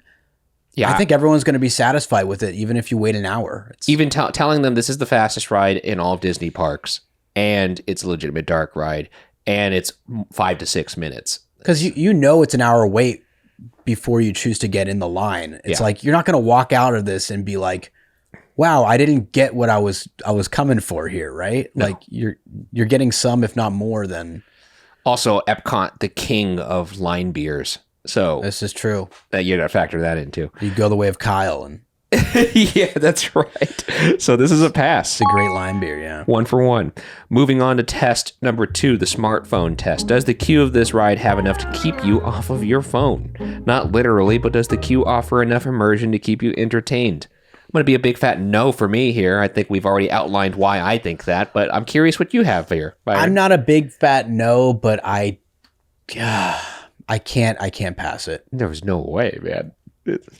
Yeah, I think everyone's going to be satisfied with it, even if you wait an hour. Even telling them this is the fastest ride in all of Disney parks, and it's a legitimate dark ride, and it's 5 to 6 minutes. Because you know it's an hour wait before you choose to get in the line. It's like you're not going to walk out of this and be like, wow, I didn't get what I was coming for here, right? No. Like you're getting some, if not more than. Also, Epcot, the king of line beers. So this is true. That you got to factor that in too. You go the way of Kyle and. Yeah, that's right. So this is a pass. It's a great line beer, yeah. 1 for 1. Moving on to test number 2, the smartphone test. Does the queue of this ride have enough to keep you off of your phone? Not literally, but does the queue offer enough immersion to keep you entertained? I'm going to be a big fat no for me here. I think we've already outlined why I think that, but I'm curious what you have here, Byron. I'm not a big fat no, but I can't pass it. There was no way, man.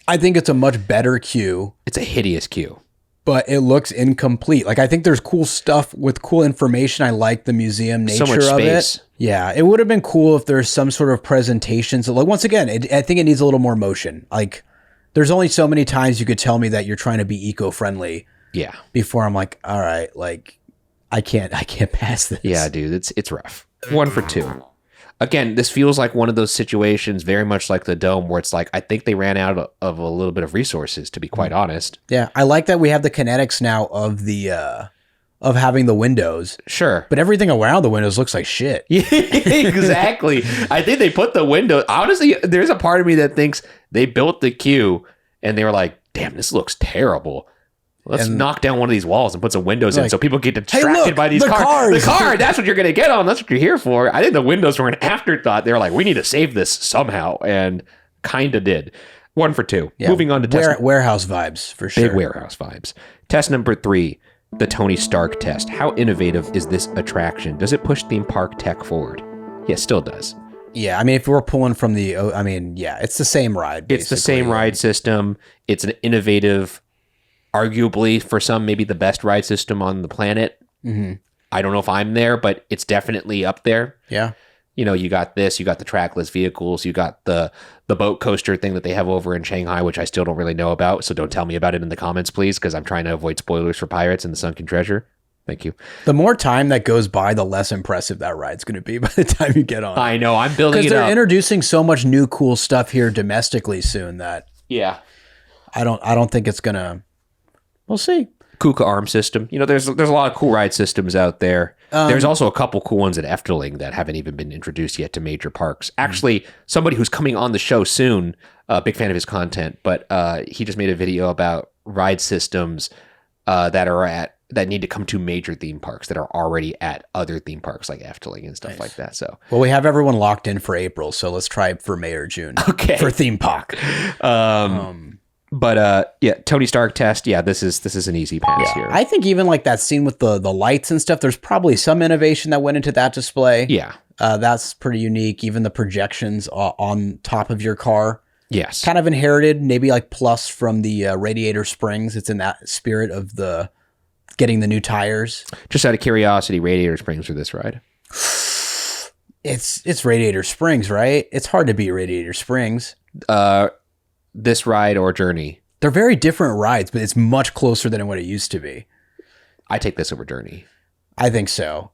I think it's a much better queue. It's a hideous queue. But it looks incomplete. Like, I think there's cool stuff with cool information. I like the museum nature so much of space. it. Yeah, it would have been cool if there's some sort of presentation. So, like, once again, I think it needs a little more motion. Like, there's only so many times you could tell me that you're trying to be eco-friendly. Yeah. Before I'm like, all right, like, I can't pass this. Yeah, dude, it's rough. 1 for 2. Again, this feels like one of those situations very much like the Dome where it's like, I think they ran out of a little bit of resources, to be quite honest. Yeah, I like that we have the kinetics now of the of having the windows. Sure. But everything around the windows looks like shit. Yeah, exactly. I think they put the window, honestly, there's a part of me that thinks they built the queue and they were like, damn, this looks terrible. Let's knock down one of these walls and put some windows in so people get distracted by these cars. The car, that's what you're going to get on. That's what you're here for. I think the windows were an afterthought. They were like, we need to save this somehow. And kind of did. 1 for 2. Yeah, moving on to test. Warehouse vibes, for sure. Big warehouse vibes. Test number 3, the Tony Stark test. How innovative is this attraction? Does it push theme park tech forward? Yes, still does. Yeah, I mean, if we're pulling from the, it's the same ride. Basically. It's the same ride system. It's an innovative, arguably for some, maybe the best ride system on the planet. Mm-hmm. I don't know if I'm there, but it's definitely up there. Yeah. You know, you got this, you got the trackless vehicles, you got the boat coaster thing that they have over in Shanghai, which I still don't really know about. So don't tell me about it in the comments, please, because I'm trying to avoid spoilers for Pirates and the Sunken Treasure. Thank you. The more time that goes by, the less impressive that ride's going to be by the time you get on. I know, I'm building it up. Because they're introducing so much new cool stuff here domestically soon that I don't think it's going to. We'll see. Kuka arm system. You know, there's a lot of cool ride systems out there. There's also a couple cool ones at Efteling that haven't even been introduced yet to major parks. Actually, somebody who's coming on the show soon, big fan of his content, but he just made a video about ride systems that need to come to major theme parks that are already at other theme parks like Efteling and stuff like that. So, well, we have everyone locked in for April, so let's try for May or June. Okay, for theme park. But Tony Stark test. Yeah, this is an easy pass here. I think even like that scene with the lights and stuff, there's probably some innovation that went into that display. Yeah. That's pretty unique. Even the projections on top of your car. Yes. Kind of inherited, maybe like plus from the Radiator Springs. It's in that spirit of the getting the new tires. Just out of curiosity, Radiator Springs for this ride? It's Radiator Springs, right? It's hard to beat Radiator Springs. This ride or Journey? They're very different rides, but it's much closer than what it used to be. I take this over Journey. I think so.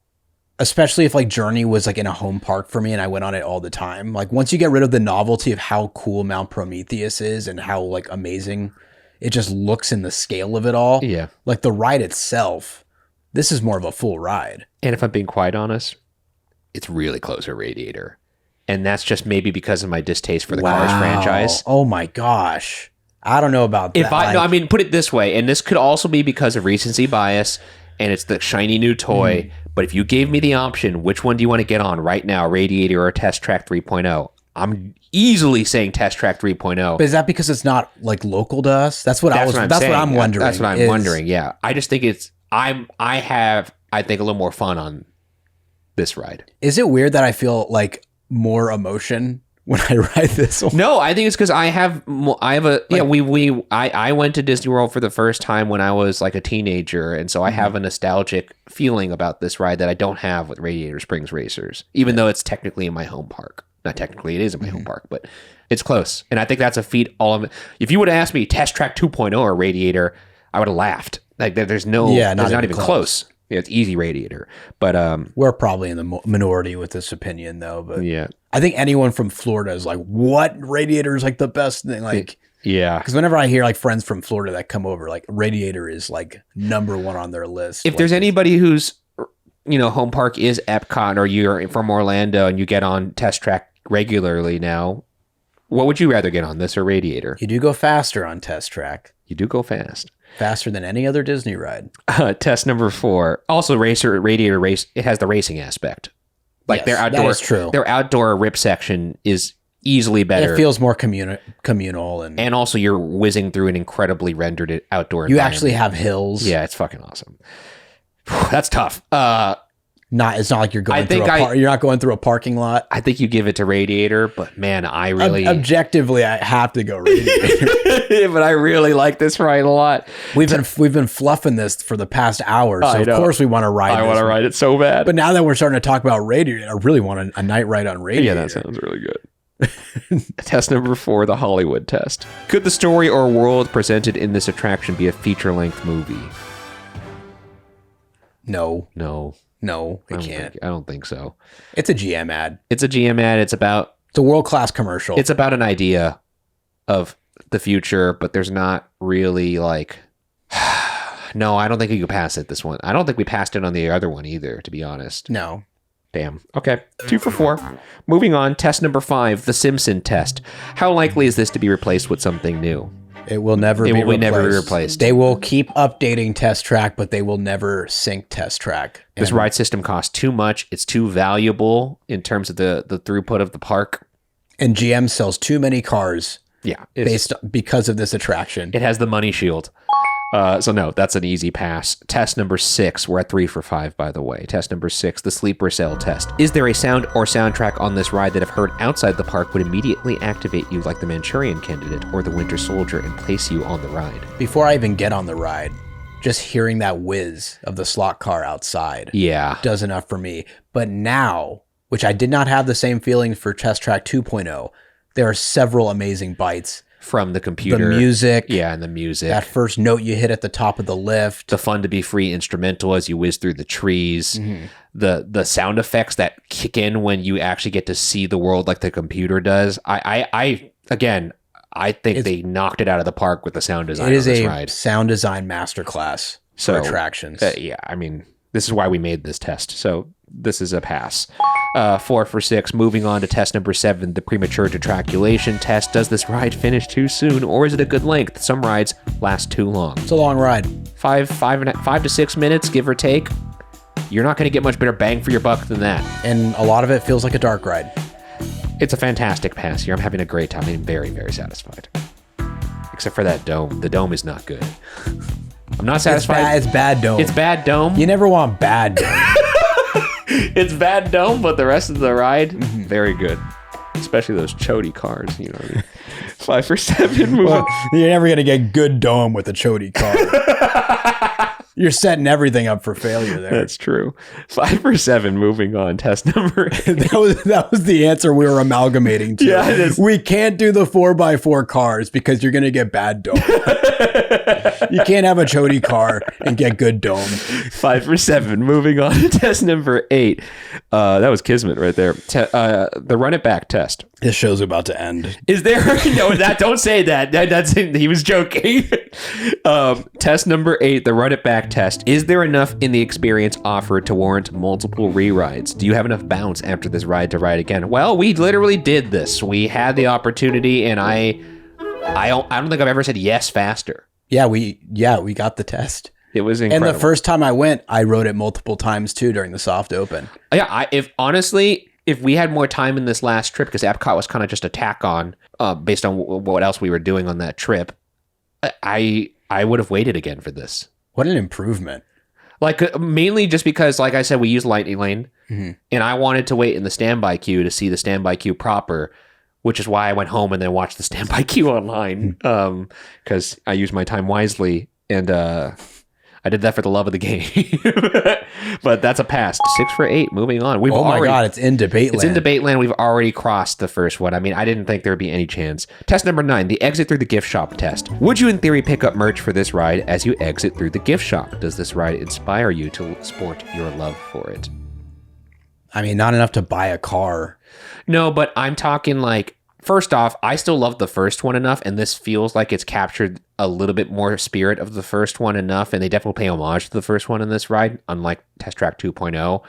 Especially if like Journey was like in a home park for me and I went on it all the time. Like once you get rid of the novelty of how cool Mount Prometheus is and how like amazing it just looks in the scale of it all. Yeah. Like the ride itself, this is more of a full ride. And if I'm being quite honest, it's really close to Radiator. And that's just maybe because of my distaste for the Cars franchise. Oh my gosh. I don't know about that. I mean, put it this way, and this could also be because of recency bias, and it's the shiny new toy. But if you gave me the option, which one do you want to get on right now, Radiator or Test Track 3.0? I'm easily saying Test Track 3.0. But is that because it's not like local to us? That's what I'm wondering. That's what I'm wondering. Yeah, I just think I think a little more fun on this ride. Is it weird that I feel like more emotion when I ride this one? No, I think it's because I went to Disney World for the first time when I was like a teenager, and so I have a nostalgic feeling about this ride that I don't have with Radiator Springs Racers, even though it's technically in my home park. Not technically, it is in my home park, but it's close. And I think that's a feat if you would have asked me Test Track 2.0 or Radiator, I would have laughed. Like there's not even close. Yeah, it's easy Radiator. But we're probably in the minority with this opinion though, but yeah. I think anyone from Florida is like, what? Radiator is like the best thing. Like, yeah. Because whenever I hear like friends from Florida that come over, like Radiator is like number one on their list. If there's anybody who's, home park is Epcot, or you're from Orlando and you get on Test Track regularly now, what would you rather get on, this or Radiator? You do go faster on Test Track. You do go fast. Faster than any other Disney ride. Test number 4. Also, Radiator race. It has the racing aspect. Like their outdoor, that is true. Their outdoor rip section is easily better. It feels more communal, and also you're whizzing through an incredibly rendered outdoor. You actually have hills. Yeah, it's fucking awesome. That's tough. It's not like you're going you're not going through a parking lot. I think you give it to Radiator, but man, I really objectively I have to go Radiator. But I really like this ride a lot. We've been fluffing this for the past hour, so of course we want to ride. I want to ride it so bad. But now that we're starting to talk about Radiator, I really want a night ride on Radiator. Yeah, that sounds really good. Test number 4, the Hollywood test. Could the story or world presented in this attraction be a feature-length movie? No, it can't. I don't think so. It's a GM ad. It's a GM ad. It's a world-class commercial. It's about an idea of the future, but there's not really like... No, I don't think you could pass it, this one. I don't think we passed it on the other one either, to be honest. No. Damn. Okay. 2 for 4. Moving on. Test number 5, the Simpson test. How likely is this to be replaced with something new? It will never be replaced. They will keep updating Test Track, but they will never sync Test Track. This ride system costs too much. It's too valuable in terms of the throughput of the park. And GM sells too many cars. Yeah. Because of this attraction. It has the money shield. So no, that's an easy pass. Test number 6. We're at 3 for 5, by the way. Test number 6, the sleeper cell test. Is there a sound or soundtrack on this ride that if heard outside the park would immediately activate you like the Manchurian Candidate or the Winter Soldier and place you on the ride? Before I even get on the ride, just hearing that whiz of the slot car outside does enough for me. But now, which I did not have the same feeling for Test Track 2.0, there are several amazing bites. From the computer. The music. Yeah, and the music. That first note you hit at the top of the lift. The fun to be free instrumental as you whiz through the trees. Mm-hmm. The sound effects that kick in when you actually get to see the world like the computer does. I think they knocked it out of the park with the sound design. It is on this a ride. Sound design masterclass for attractions. I mean, this is why we made this test. So this is a pass. 4 for 6. Moving on to test number 7, the premature detraculation test. Does this ride finish too soon, or is it a good length? Some rides last too long. It's a long ride. 5 to 6 minutes, give or take. You're not going to get much better bang for your buck than that. And a lot of it feels like a dark ride. It's a fantastic pass here. I'm having a great time. I'm very, very satisfied. Except for that dome. The dome is not good. I'm not satisfied. It's bad dome. It's bad dome. You never want bad dome. It's bad dome, but the rest of the ride, very good. Especially those chody cars, 5 for 7. Well, you're never going to get good dome with a chody car. You're setting everything up for failure there. That's true. 5 for 7, moving on. Test number 8. that was the answer we were amalgamating to. Yeah, it is. We can't do the 4x4 cars because you're going to get bad dome. You can't have a chody car and get good dome. 5 for 7, moving on to test number 8. That was Kismet right there. The run it back test. This show's about to end. Is there? No, don't say that. That's he was joking. Test number 8, the run it back test. Is there enough in the experience offered to warrant multiple re-rides? Do you have enough bounce after this ride to ride again? Well, we literally did this. We had the opportunity, and I I don't think I've ever said yes faster. Yeah, we got the test. It was incredible. And the first time I went, I rode it multiple times too during the soft open. Yeah, if we had more time in this last trip, because Epcot was kind of just a tack on based on what else we were doing on that trip, I would have waited again for this. What an improvement. Like, mainly just because, like I said, we use Lightning Lane, and I wanted to wait in the standby queue to see the standby queue proper, which is why I went home and then watched the standby queue online, because I used my time wisely, and I did that for the love of the game. But that's a pass. 6 for 8. Moving on. Oh my God, it's in debate land. It's in debate land. We've already crossed the first one. I mean, I didn't think there would be any chance. Test number 9, the exit through the gift shop test. Would you, in theory, pick up merch for this ride as you exit through the gift shop? Does this ride inspire you to sport your love for it? I mean, not enough to buy a car. No, but I'm talking like, first off, I still love the first one enough, and this feels like it's captured a little bit more spirit of the first one enough, and they definitely pay homage to the first one in this ride, unlike Test Track 2.0.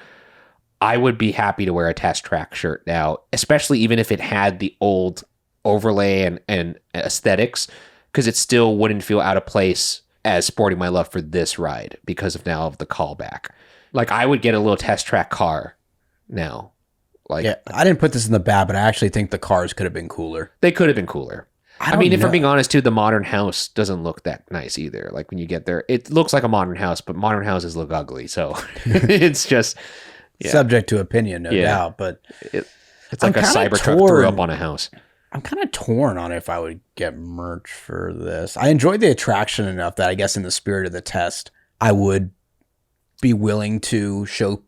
I would be happy to wear a Test Track shirt now, especially even if it had the old overlay and aesthetics, because it still wouldn't feel out of place as sporting my love for this ride because of now of the callback. Like, I would get a little Test Track car now. Like, yeah, I didn't put this in the bad, but I actually think the cars could have been cooler. They could have been cooler. I mean, if we're being honest, too, the modern house doesn't look that nice either. Like, when you get there, it looks like a modern house, but modern houses look ugly. So it's just subject to opinion, no doubt. But it's like a Cybertruck threw up on a house. I'm kind of torn on if I would get merch for this. I enjoyed the attraction enough that I guess in the spirit of the test, I would be willing to show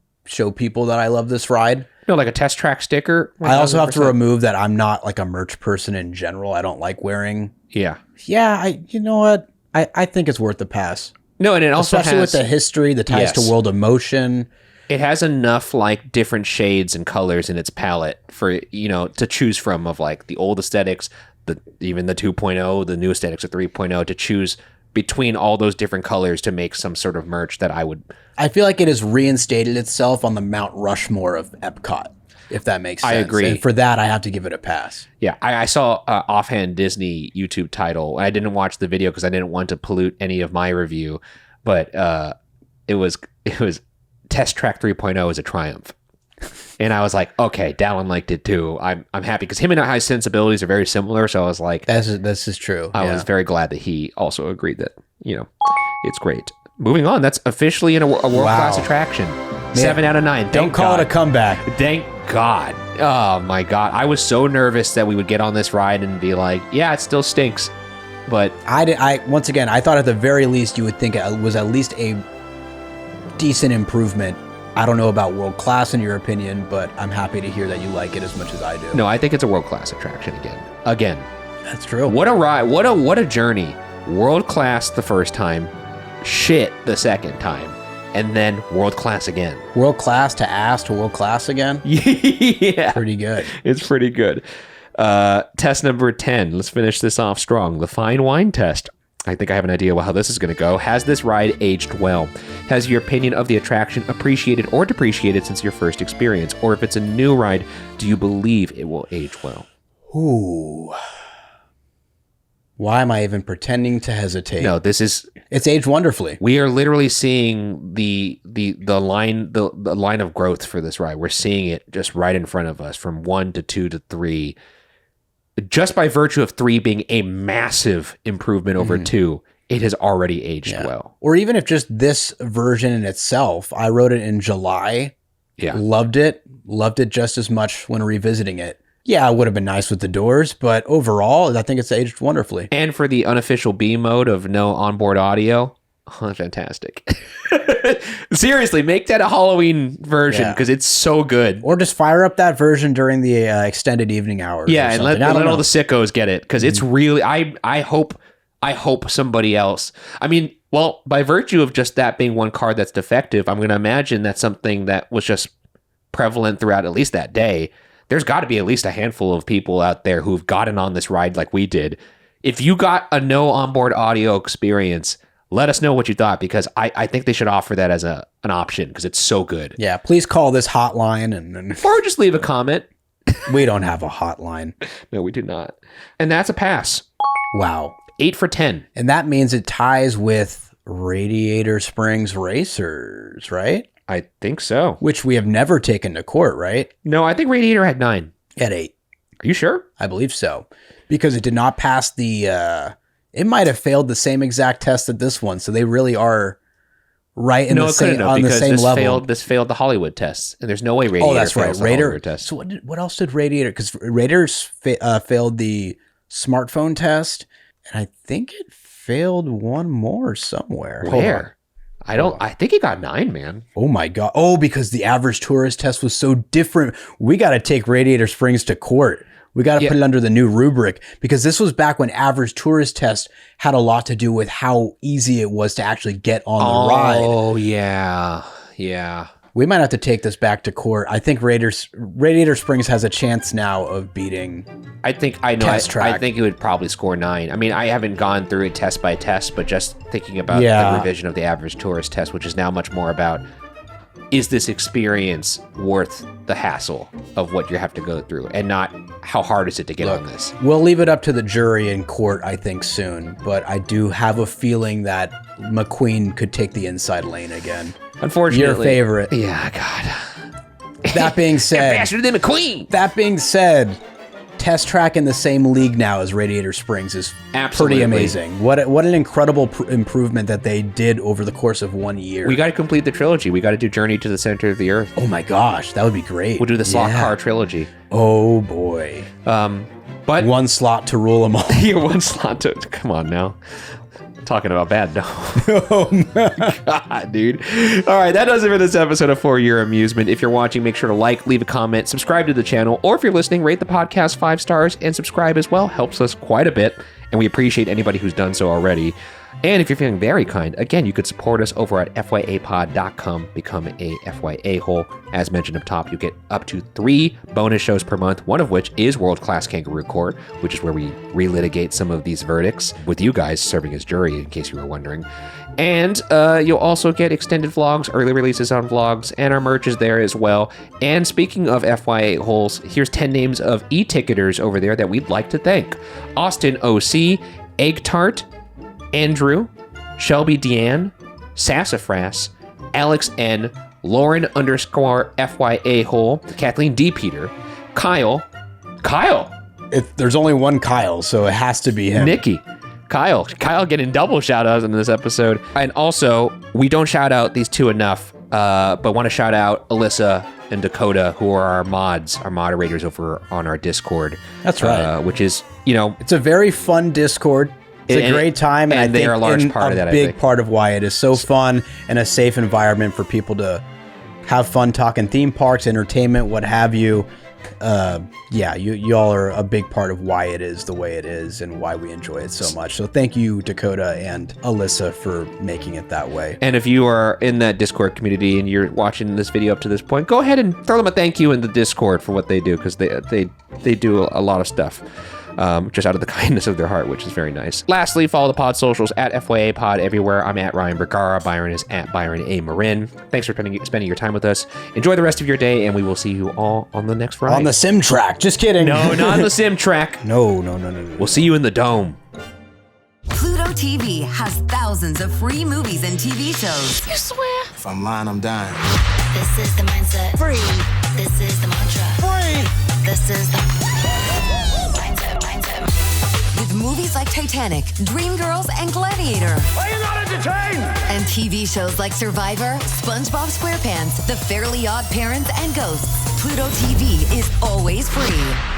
people that I love this ride. No, like a Test Track sticker. 100%. I also have to remove that I'm not like a merch person in general. I don't like wearing. Yeah. You know what? I think it's worth the pass. No, and it also especially with the history, the ties to World of Motion. It has enough like different shades and colors in its palette for, to choose from, of like the old aesthetics, even the 2.0, the new aesthetics of 3.0, to choose between all those different colors to make some sort of merch that I feel like it has reinstated itself on the Mount Rushmore of Epcot, if that makes sense. I agree. And for that, I have to give it a pass. Yeah, I saw offhand Disney YouTube title. I didn't watch the video because I didn't want to pollute any of my review, but it was Test Track 3.0 is a triumph. And I was like, okay, Dallin liked it too. I'm happy because him and I's sensibilities are very similar. So I was like, this is true. I was very glad that he also agreed that, it's great. Moving on, that's officially a world-class attraction. Man, 7 out of 9. Don't call it a comeback. Thank God. Oh my God. I was so nervous that we would get on this ride and be like, yeah, it still stinks. But once again, I thought at the very least you would think it was at least a decent improvement. I don't know about world class in your opinion, but I'm happy to hear that you like it as much as I do. No, I think it's a world class attraction again. That's true. What a ride! What a journey! World class the first time, shit the second time, and then world class again. World class to ass to world class again. Yeah, pretty good. It's pretty good. Test number 10. Let's finish this off strong. The fine wine test. I think I have an idea how this is going to go. Has this ride aged well? Has your opinion of the attraction appreciated or depreciated since your first experience? Or if it's a new ride, do you believe it will age well? Ooh. Why am I even pretending to hesitate? No, it's aged wonderfully. We are literally seeing the line of growth for this ride. We're seeing it just right in front of us from 1 to 2 to 3. Just by virtue of 3 being a massive improvement over 2, it has already aged well. Or even if just this version in itself, I wrote it in July. Yeah. Loved it just as much when revisiting it. Yeah, it would have been nice with the doors, but overall, I think it's aged wonderfully. And for the unofficial B mode of no onboard audio, fantastic. Seriously, make that a Halloween version because it's so good. Or just fire up that version during the extended evening hours. Yeah, and let all the sickos get it because it's really. I hope somebody else. I mean, well, by virtue of just that being one card that's defective, I'm going to imagine that's something that was just prevalent throughout at least that day. There's got to be at least a handful of people out there who've gotten on this ride like we did. If you got a no onboard audio experience, let us know what you thought because I think they should offer that as an option because it's so good. Yeah, please call this hotline or just leave a comment. We don't have a hotline. No, we do not. And that's a pass. Wow. 8 for 10. And that means it ties with Radiator Springs Racers, right? I think so. Which we have never taken to court, right? No, I think Radiator had 9. At 8. Are you sure? I believe so. Because it did not pass the... it might have failed the same exact test that this one. So they really are right in the same, on the same level. This failed the Hollywood tests. And there's no way Radiator that's right. fails the Hollywood test. So what else did Radiator... Because Radiators failed the smartphone test. And I think it failed one more somewhere. Where? I think he got 9, man. Oh my God. Oh, because the average tourist test was so different. We got to take Radiator Springs to court. We got to put it under the new rubric, because this was back when average tourist test had a lot to do with how easy it was to actually get on the ride. Oh, yeah. Yeah. We might have to take this back to court. I think Radiator Springs has a chance now of beating Test Track. I think it would probably score 9. I mean, I haven't gone through it test by test, but just thinking about the revision of the average tourist test, which is now much more about, is this experience worth the hassle of what you have to go through, and not how hard is it to get on this? We'll leave it up to the jury in court, I think, soon. But I do have a feeling that McQueen could take the inside lane again. Unfortunately. Your favorite. Yeah, God. That being said, faster than McQueen. That being said, Test Track in the same league now as Radiator Springs is Absolutely. pretty amazing. What an incredible improvement that they did over the course of 1 year. We got to complete the trilogy. We got to do Journey to the Center of the Earth. Oh my gosh, that would be great. We'll do the slot car trilogy. Oh boy. But one slot to rule them all. Yeah, one slot to come on now. Talking about bad, no. Oh my God, dude. All right, that does it for this episode of For Your Amusement. If you're watching, make sure to like, leave a comment, subscribe to the channel, or if you're listening, rate the podcast 5 stars and subscribe as well. Helps us quite a bit, and we appreciate anybody who's done so already. And if you're feeling very kind, again, you could support us over at fyapod.com, become a FYA hole. As mentioned up top, you get up to 3 bonus shows per month, one of which is World Class Kangaroo Court, which is where we relitigate some of these verdicts with you guys serving as jury, in case you were wondering. And you'll also get extended vlogs, early releases on vlogs, and our merch is there as well. And speaking of FYA holes, here's 10 names of e-ticketers over there that we'd like to thank. Austin OC, Egg Tart, Andrew, Shelby Deanne, Sassafras, Alex N, Lauren _FYA hole, Kathleen D. Peter, Kyle. There's only one Kyle, so it has to be him. Nikki. Kyle getting double shout outs in this episode. And also, we don't shout out these 2 enough, but want to shout out Alyssa and Dakota, who are our mods, our moderators over on our Discord. That's right. Which is, it's a very fun Discord. It's a great time, and I think they are a large part of that. A big part of why it is so fun and a safe environment for people to have fun talking theme parks, entertainment, what have you. Y'all are a big part of why it is the way it is and why we enjoy it so much. So thank you, Dakota and Alyssa, for making it that way. And if you are in that Discord community and you're watching this video up to this point, go ahead and throw them a thank you in the Discord for what they do, because they do a lot of stuff. Just out of the kindness of their heart, which is very nice. Lastly, follow the pod socials at FYA Pod everywhere. I'm at Ryan Bergara. Byron is at Byron A. Marin. Thanks for spending your time with us. Enjoy the rest of your day, and we will see you all on the next Friday. On the sim track. Just kidding. No, not on the sim track. No. We'll see you in the dome. Pluto TV has thousands of free movies and TV shows. You swear? If I'm lying, I'm dying. This is the mindset. Free. This is the mantra. Free. This is the mindset. With movies like Titanic, Dreamgirls, and Gladiator. Are you not entertained? And TV shows like Survivor, SpongeBob SquarePants, The Fairly Odd Parents, and Ghosts. Pluto TV is always free.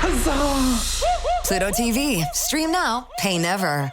Huzzah! Pluto TV. Stream now, pay never.